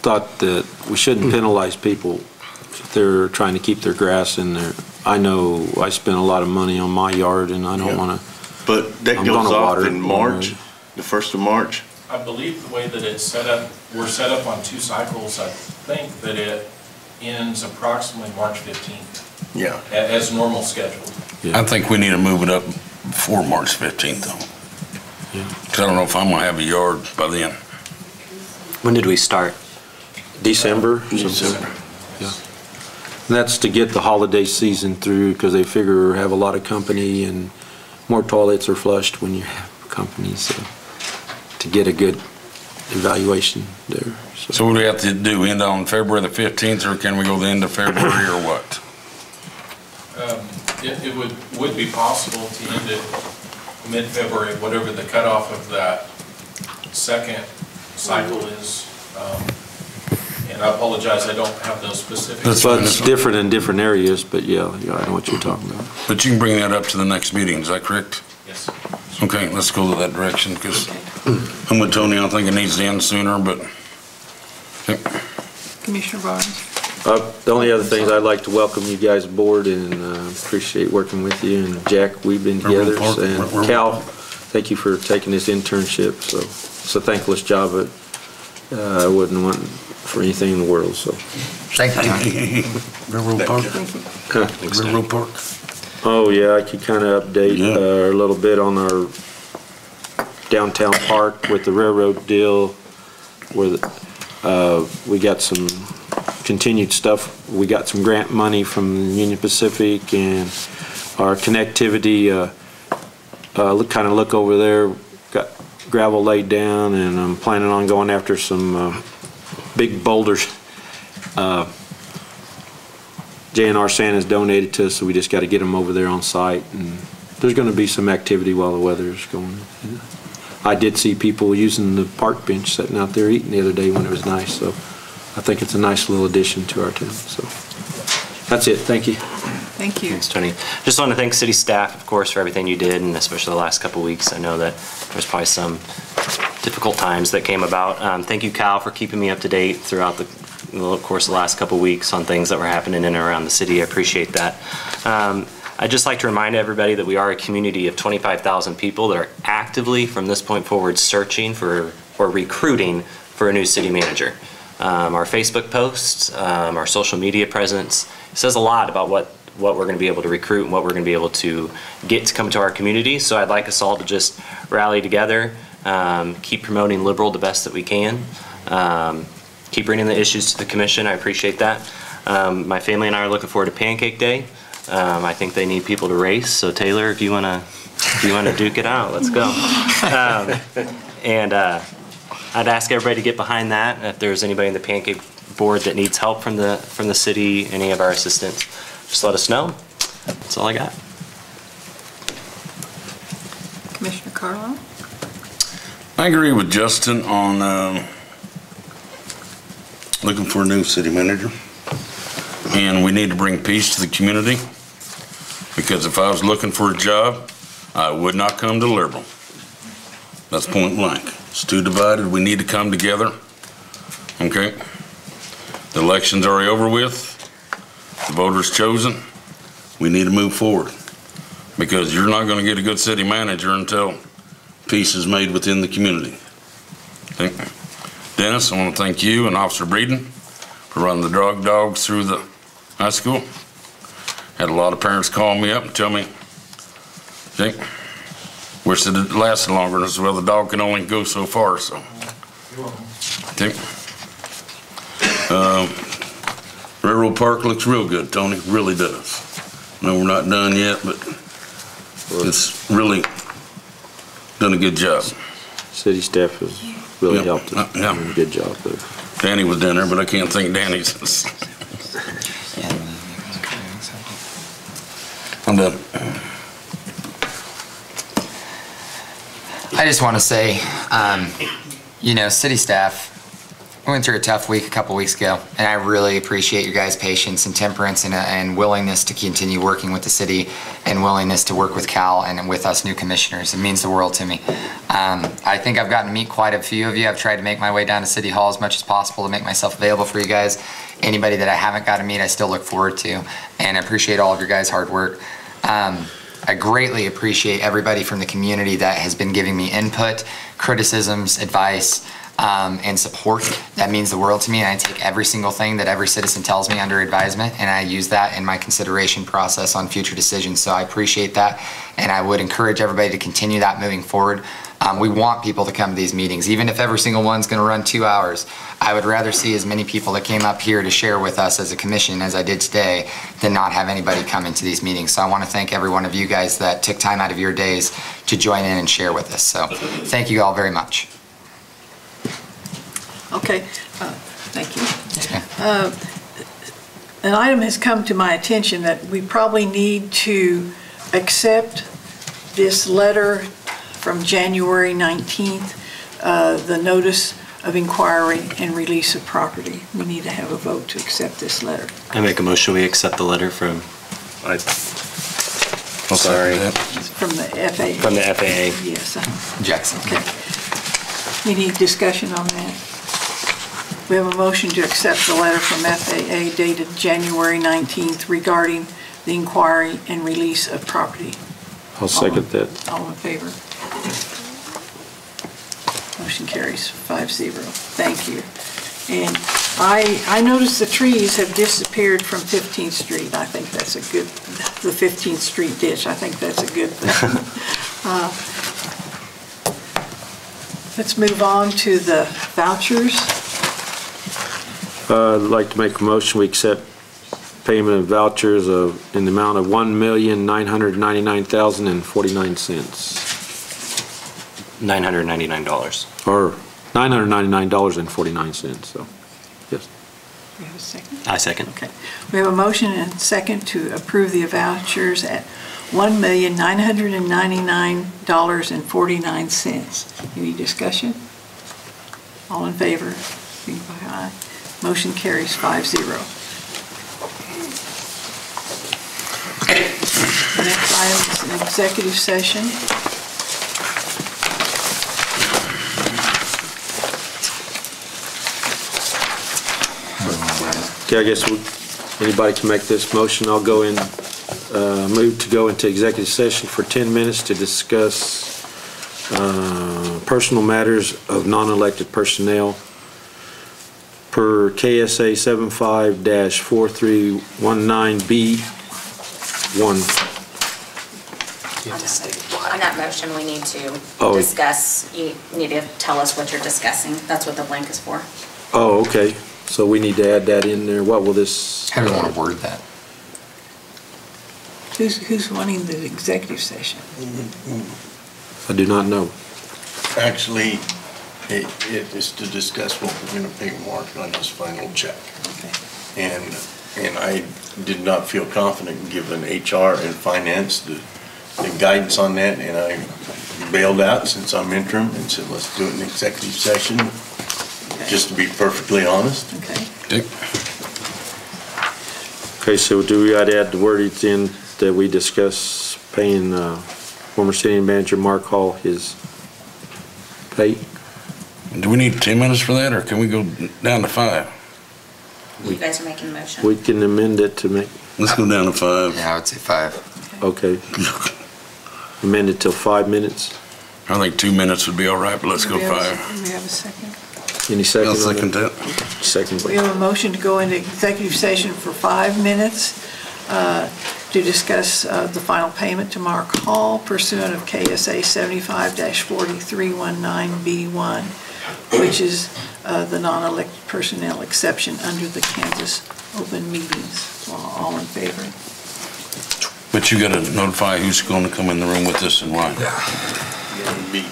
thought that we shouldn't penalize people if they're trying to keep their grass in there. I know I spent a lot of money on my yard, and I don't want to. But that goes off in March, the 1st of March. I believe the way that it's set up, we're set up on 2 cycles. I think that it ends approximately March 15th. Yeah. As normal scheduled. Yeah. I think we need to move it up before March 15th, though. Yeah. Because I don't know if I'm going to have a yard by then. When did we start? December. December. Yeah. And that's to get the holiday season through, because they figure have a lot of company, and more toilets are flushed when you have company, so to get a good evaluation there. So what do we have to do, end on February the 15th, or can we go the end of February, or what? It would be possible to end it mid-February, whatever the cutoff of that second cycle is. And I apologize, I don't have those specifics. But it's different in different areas, but yeah, I know what you're talking about. But you can bring that up to the next meeting, is that correct? Yes. Okay, let's go to that direction, because I'm with Tony, I think it needs to end sooner, but. Yep. Commissioner Barnes? The only other things, I'd like to welcome you guys aboard, and appreciate working with you. And Jack, we've been together, and Cal, thank you for taking this internship. So it's a thankless job, but I wouldn't want for anything in the world. So thank you, Tony. Railroad Park. Railroad Park. Oh yeah, I could kind of update a little bit on our downtown park with the railroad deal, where we got some continued stuff. We got some grant money from Union Pacific, and our connectivity, kind of look over there, got gravel laid down, and I'm planning on going after some big boulders. J&R Sand has donated to us, so we just got to get them over there on site, and there's going to be some activity while the weather is going. Yeah. I did see people using the park bench sitting out there eating the other day when it was nice, so I think it's a nice little addition to our town. So that's it. Thank you. Thank you. Thanks, Tony. Just want to thank city staff, of course, for everything you did, and especially the last couple of weeks. I know that there's probably some difficult times that came about. Thank you, Cal, for keeping me up to date throughout the course of the last couple weeks on things that were happening in and around the city. I appreciate that. I'd just like to remind everybody that we are a community of 25,000 people that are actively, from this point forward, searching for or recruiting for a new city manager. Our Facebook posts, our social media presence says a lot about what we're going to be able to recruit and what we're going to be able to get to come to our community. So I'd like us all to just rally together, keep promoting liberal the best that we can, keep bringing the issues to the commission. I appreciate that. My family and I are looking forward to Pancake Day. I think they need people to race. So Taylor, if you want to duke it out, let's go. I'd ask everybody to get behind that. If there's anybody in the Pancake Board that needs help from the city, any of our assistants, just let us know. That's all I got. Commissioner Carlo? I agree with Justin on looking for a new city manager. And we need to bring peace to the community, because if I was looking for a job, I would not come to Liberal. That's point blank. It's too divided. We need to come together. Okay? The election's already over with. The voters chosen. We need to move forward, because you're not going to get a good city manager until peace is made within the community. Okay? Dennis, I want to thank you and Officer Breeden for running the drug dogs through the high school. Had a lot of parents call me up and tell me, "Jake, wish that it lasted longer." As well, the dog can only go so far. So, okay. Railroad Park looks real good, Tony. Really does. No, we're not done yet, but it's really done a good job. City staff has really helped. Yeah. Good job there. Danny was down there, but I can't think Danny's. I'm done. I just want to say, city staff, we went through a tough week a couple weeks ago, and I really appreciate your guys' patience and temperance and willingness to continue working with the city and willingness to work with Cal and with us new commissioners. It means the world to me. I think I've gotten to meet quite a few of you. I've tried to make my way down to City Hall as much as possible to make myself available for you guys. Anybody that I haven't got to meet, I still look forward to, and I appreciate all of your guys' hard work. I greatly appreciate everybody from the community that has been giving me input, criticisms, advice, and support. That means the world to me, and I take every single thing that every citizen tells me under advisement, and I use that in my consideration process on future decisions. So I appreciate that, and I would encourage everybody to continue that moving forward. We want people to come to these meetings, even if every single one's going to run 2 hours. I would rather see as many people that came up here to share with us as a commission as I did today than not have anybody come into these meetings. So I want to thank every one of you guys that took time out of your days to join in and share with us. So thank you all very much. Okay, thank you. An item has come to my attention that we probably need to accept this letter from January 19th, the notice of inquiry and release of property. We need to have a vote to accept this letter. I make a motion we accept the letter from, From the FAA. From the FAA. Yes. Jackson. Okay. Any discussion on that? We have a motion to accept the letter from FAA dated January 19th regarding the inquiry and release of property. I'll second that. All in favor? Motion carries 5-0. Thank you. And I noticed the trees have disappeared from 15th Street. I think that's a good, the 15th Street ditch, I think that's a good thing. Let's move on to the vouchers. I'd like to make a motion, we accept payment of vouchers in the amount of $1,999,049. $999. Or $999.49, so, yes. We have a second? I second. Okay. We have a motion and a second to approve the vouchers at $1,999.49. Any discussion? All in favor? Signify by aye. Motion carries 5-0. The next item is an executive session. Okay, I guess anybody can make this motion. I'll go in, move to go into executive session for 10 minutes to discuss personal matters of non-elected personnel per KSA 75-4319B1. On that motion, we need to Oh. discuss, you need to tell us what you're discussing. That's what the blank is for. Oh, okay. So we need to add that in there. What will this? How do you want to word that? Who's wanting the executive session? I do not know. Actually, it is to discuss what we're gonna pay Mark on his final check. And I did not feel confident given HR and finance the guidance on that, and I bailed out since I'm interim and said, let's do it in executive session, just to be perfectly honest. Okay. Okay, so do we gotta add the wordage in that we discuss paying former city manager Mark Hall his pay? Do we need 10 minutes for that, or can we go down to 5? You guys are making the motion. We can amend it to make. Let's go down to 5. Yeah, I would say 5. Okay. Amend it till 5 minutes. I think 2 minutes would be all right, but let's go 5. Do we have a second? Any second? I'll second that. Second. We have a motion to go into executive session for 5 minutes to discuss the final payment to Mark Hall pursuant of KSA 75-4319B1, which is the non-elected personnel exception under the Kansas open meetings. All in favor? But you gotta notify who's gonna come in the room with us and why. It'll be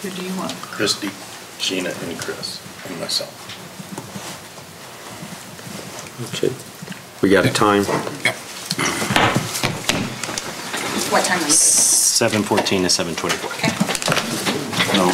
Who do you want? Christie, Sheena, and Chris, and myself. Okay. We got a time? What time are you? 7:14 to 7:24. No.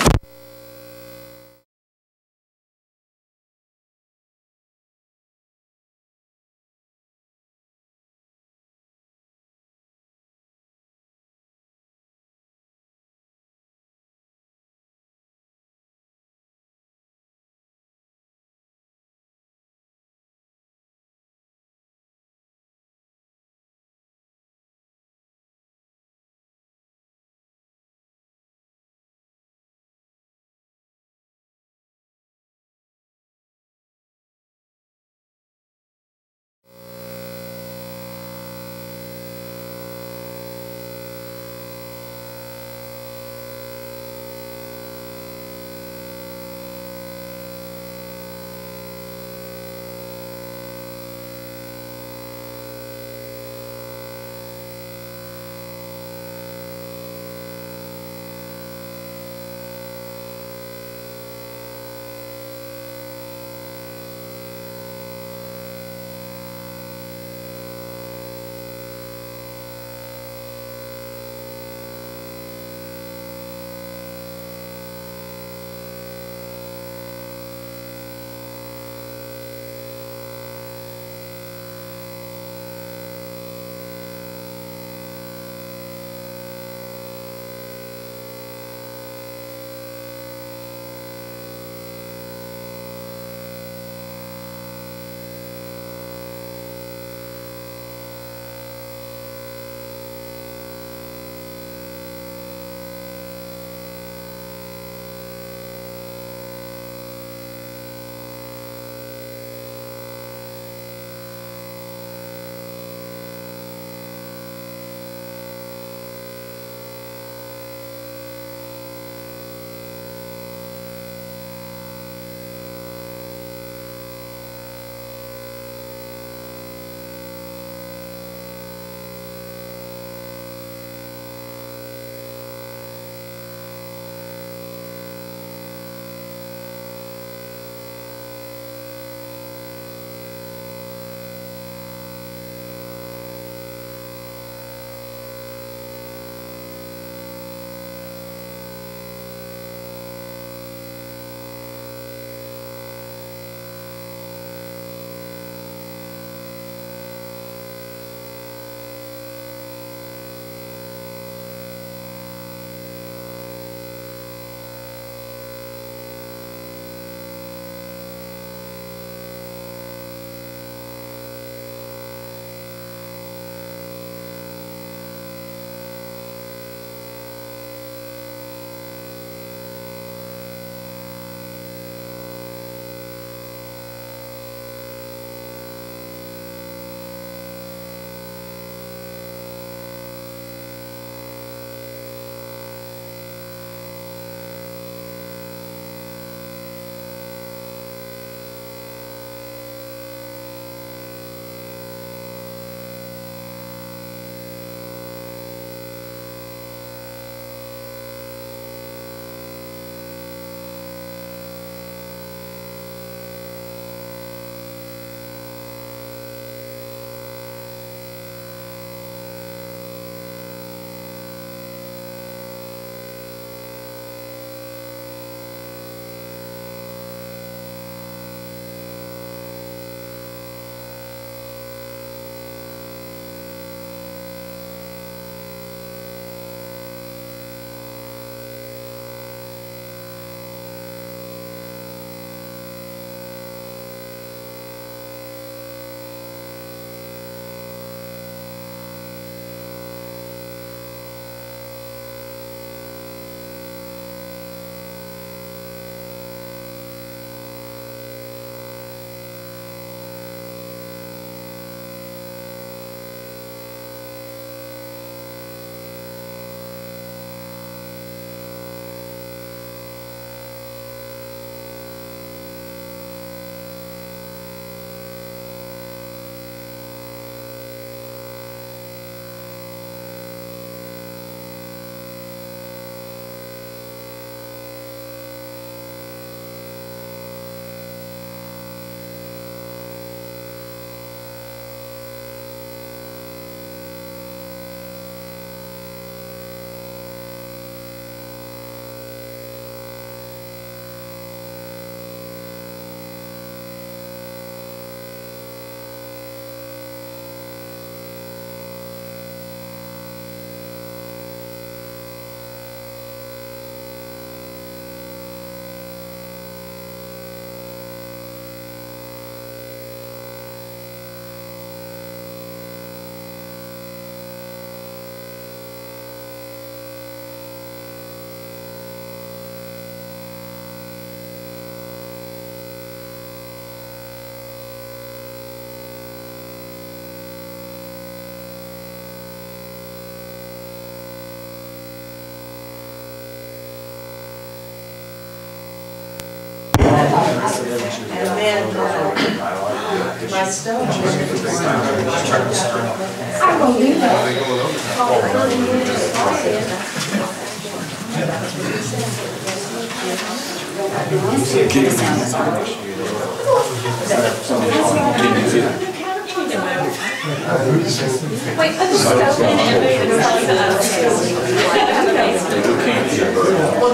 Wait, put the stove in and move it to us.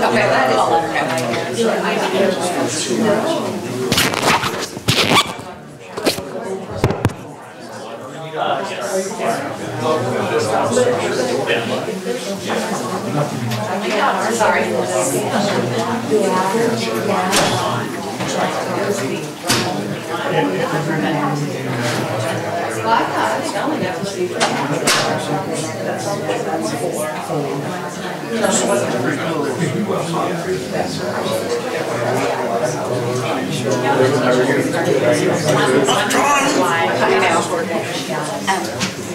Okay, I'll let her know.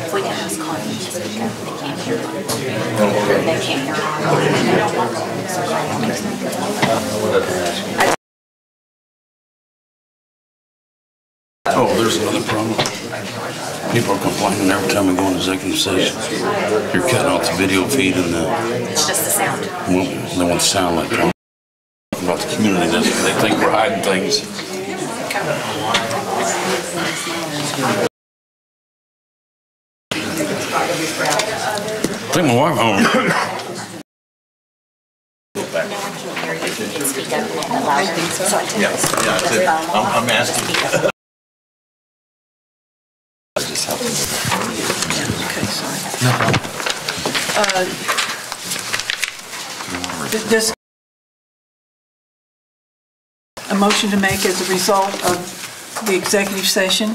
If we can ask Connie to speak up, they can't hear them. They can't hear them. They don't want them. Oh, there's another problem. People are complaining every time we go in executive session. You're cutting off the video feed and It's just the sound. well, they want the sound like that. About the community, they think we're hiding things. Take my wife home. I think so. I'm asking. Does a motion to make as a result of the executive session?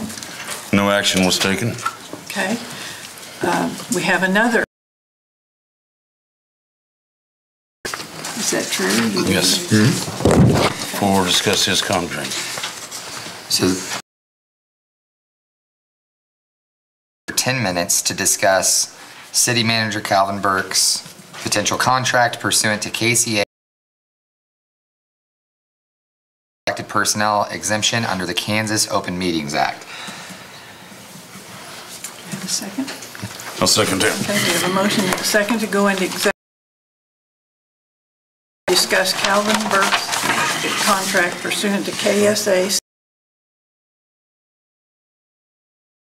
No action was taken. Okay. We have another. Is that true? Yes. For discuss his contract. So, for 10 minutes to discuss City Manager Calvin Burke's potential contract pursuant to KCA elected personnel exemption under the Kansas Open Meetings Act. Have a second? I'll second that. Okay, we have a motion and a second to go into executive. Discuss Calvin Burke's contract pursuant to KSA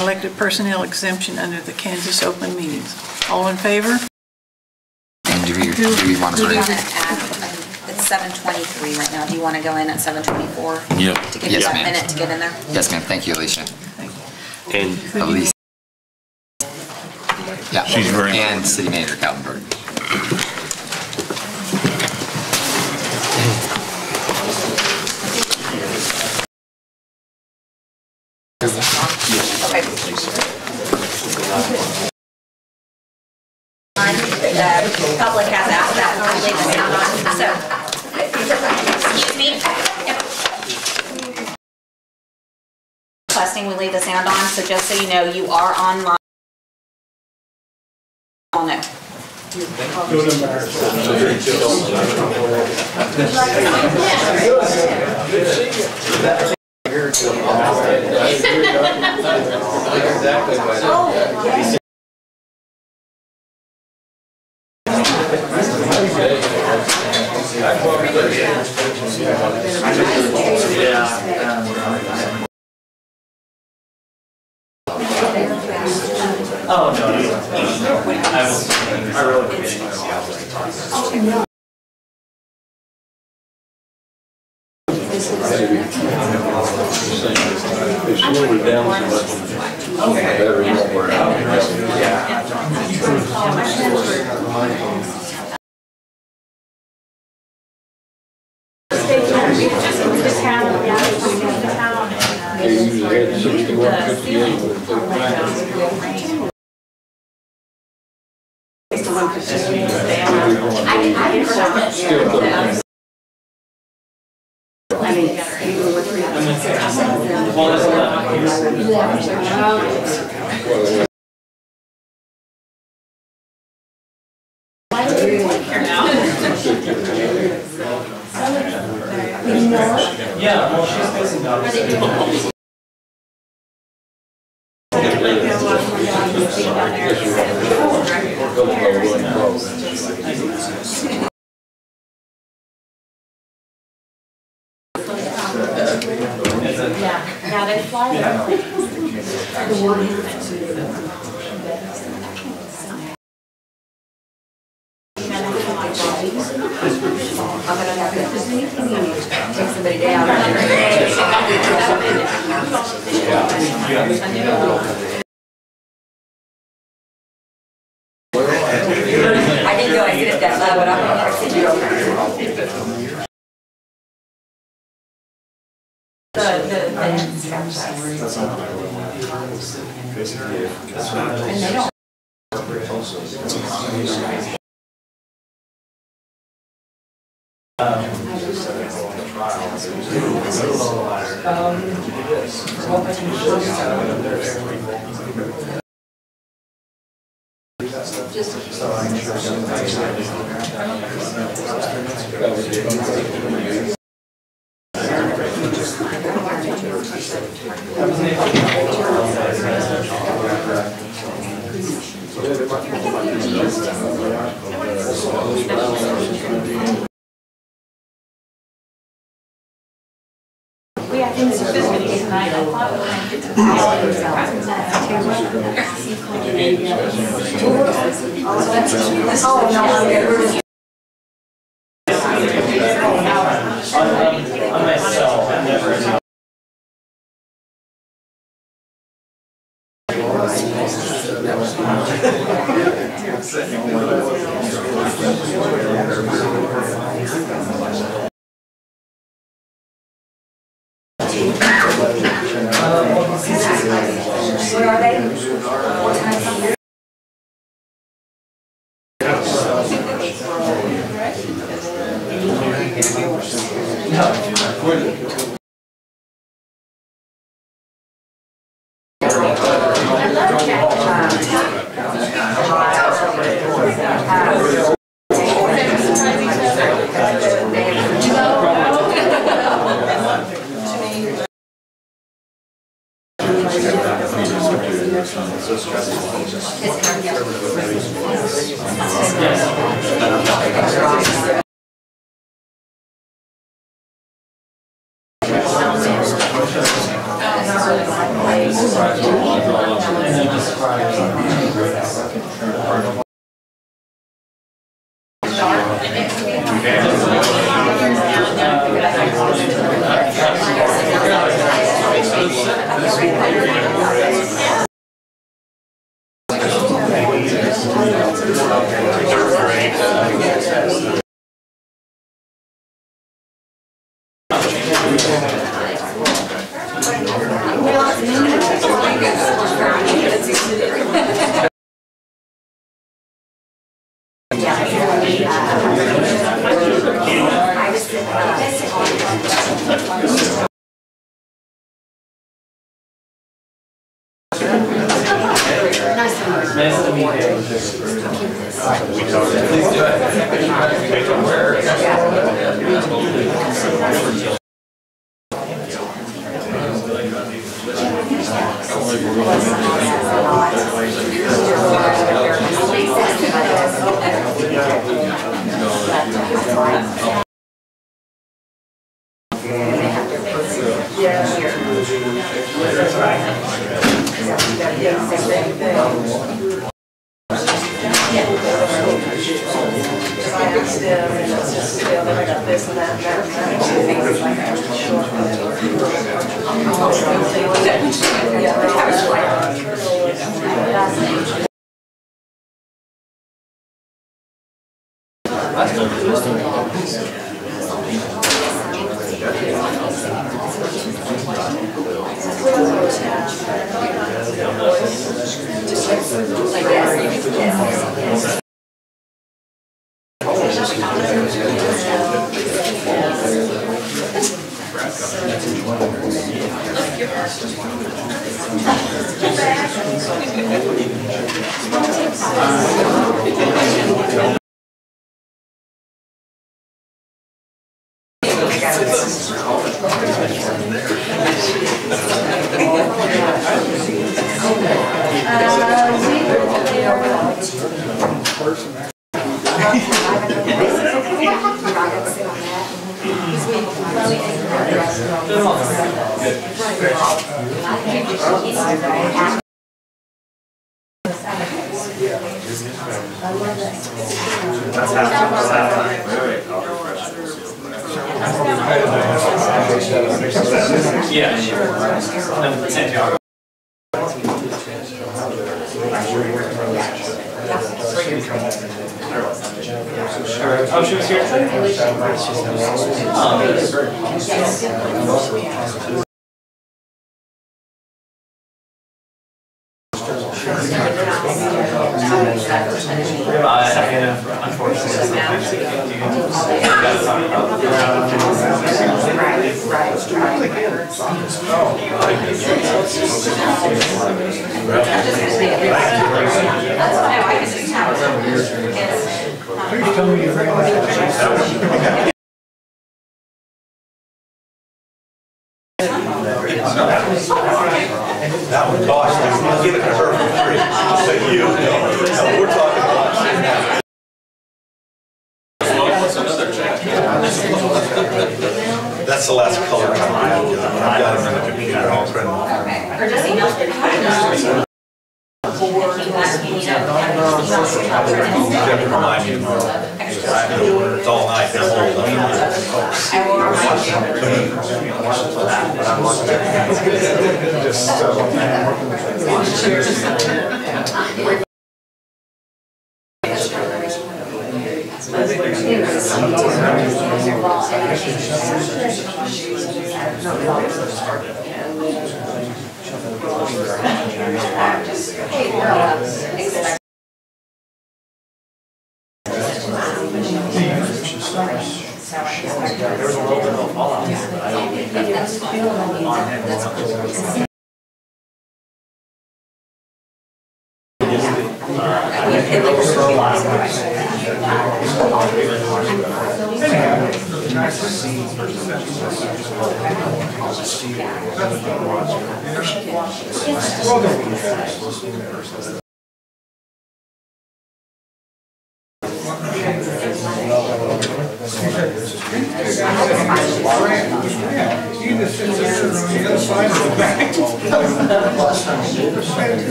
elected personnel exemption under the Kansas Open Meetings. All in favor? And do we want to bring? It's 7:23 right now. Do you want to go in at 7:24? Yep. To give you that minute to get in there? Yes, ma'am. Thank you, Alicia. And Alicia. Yeah. She's very and City Manager Calvin Burke. Okay. The public has asked that we leave the sound on. So, excuse me. Requesting we leave the sound on, so just so you know, you are online. Oh, no. Oh, no, I really appreciate it. It's slowing down so much. Better not wear out. They usually had 61, 58, but 39. Here now. Yeah, well, she's facing downstairs. Yeah, now they fly. Take somebody down. I didn't know I did it that low, but I'm going to sit you over. And they don't. We have things to do tonight. I thought we might get to What are they? Nice to meet you. Please do Yeah, sure. Santiago. Oh, she was here? Please tell me you're ready. That would cost you. I'll give it to her for free. But you, no, we're talking about. That's the last color I've got it on the computer. I'll print it. Or just email. Remind me tomorrow. It's all night. I will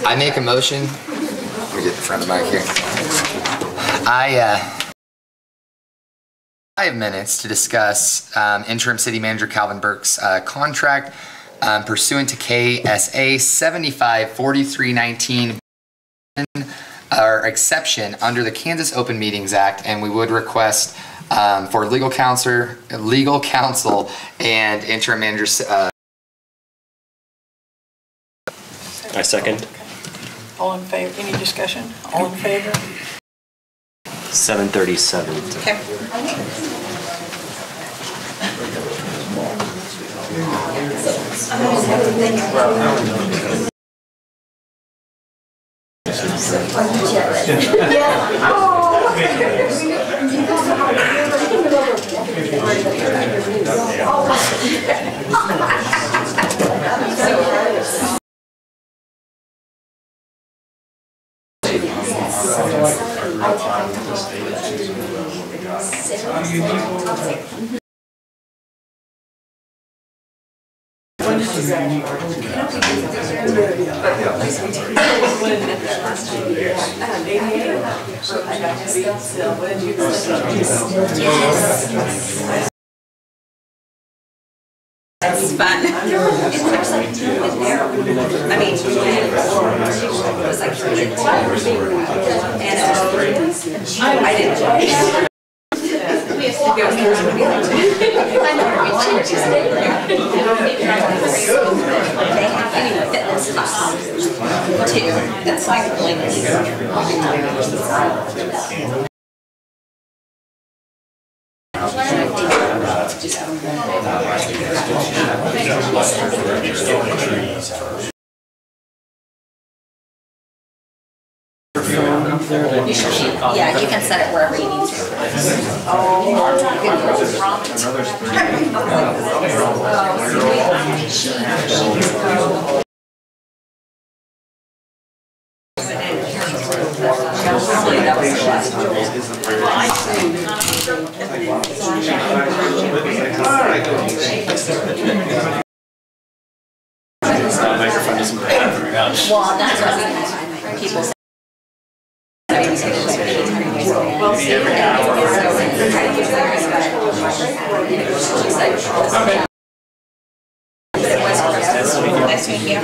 I make a motion. Let me get the front of the mic here. 5 minutes to discuss interim city manager Calvin Burke's contract. pursuant to KSA 754319, or exception under the Kansas Open Meetings Act, and we would request for legal counsel and interim manager. I second. All in favor? Any discussion? All in favor? 7:37. Okay. It's fun. I mean, it was like and I didn't. They have any fitness class too. That's like really nice. Yeah, you can set it wherever you need to. Well, that's what people say. Nice to meet you.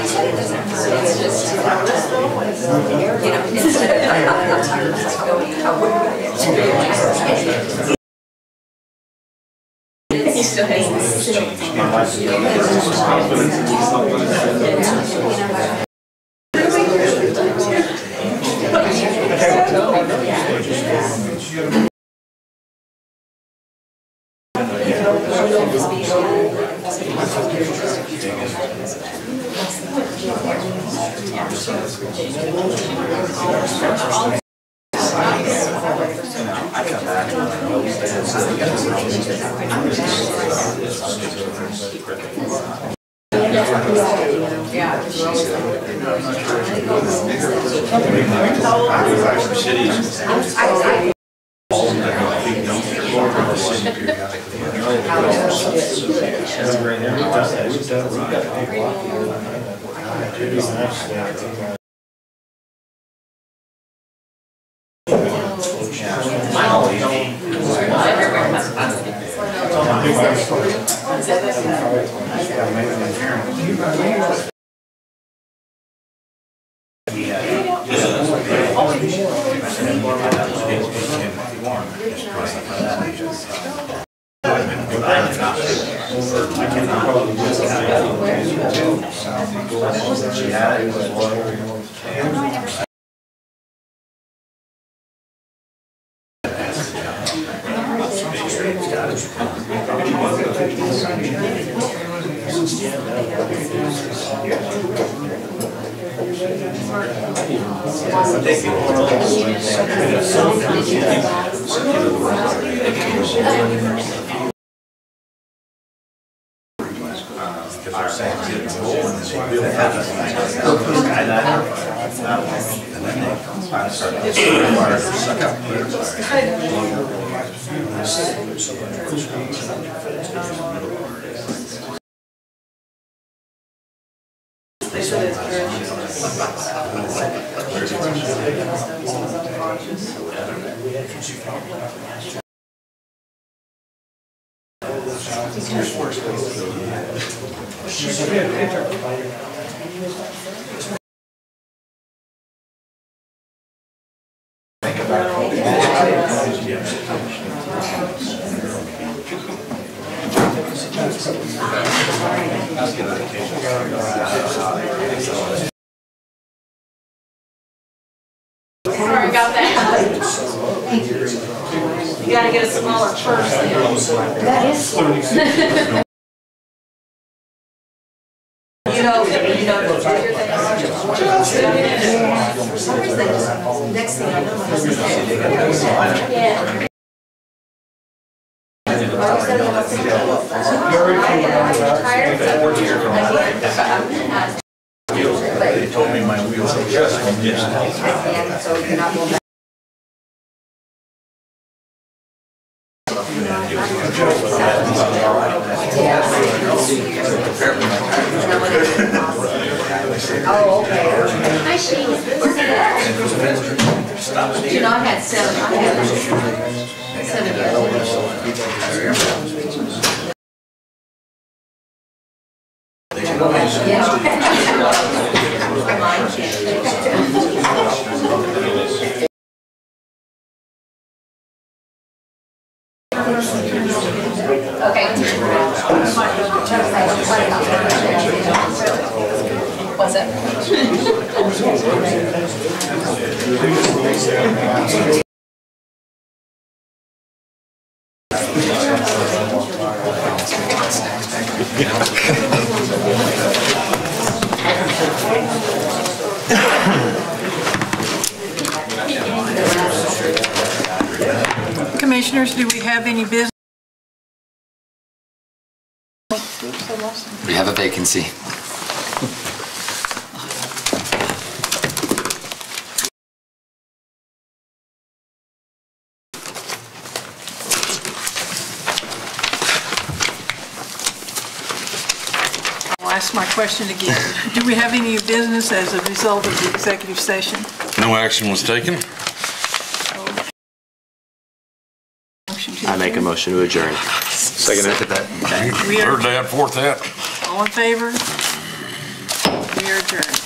Sorry about that. You gotta get a smaller purse. That is small. You know, the bigger they are, the more for some reason, they just, next thing I know, my husband's yeah. They told me my wheels are just So you're not going back. Oh, okay. Hi, Shane. You know, I had 7 years. Okay. What's that? Commissioners, do we have any business? We have a vacancy. I'll ask my question again. Do we have any business as a result of the executive session? No action was taken. I make a motion to adjourn. Second that. We are- Third that, fourth that. All in favor? We are adjourned.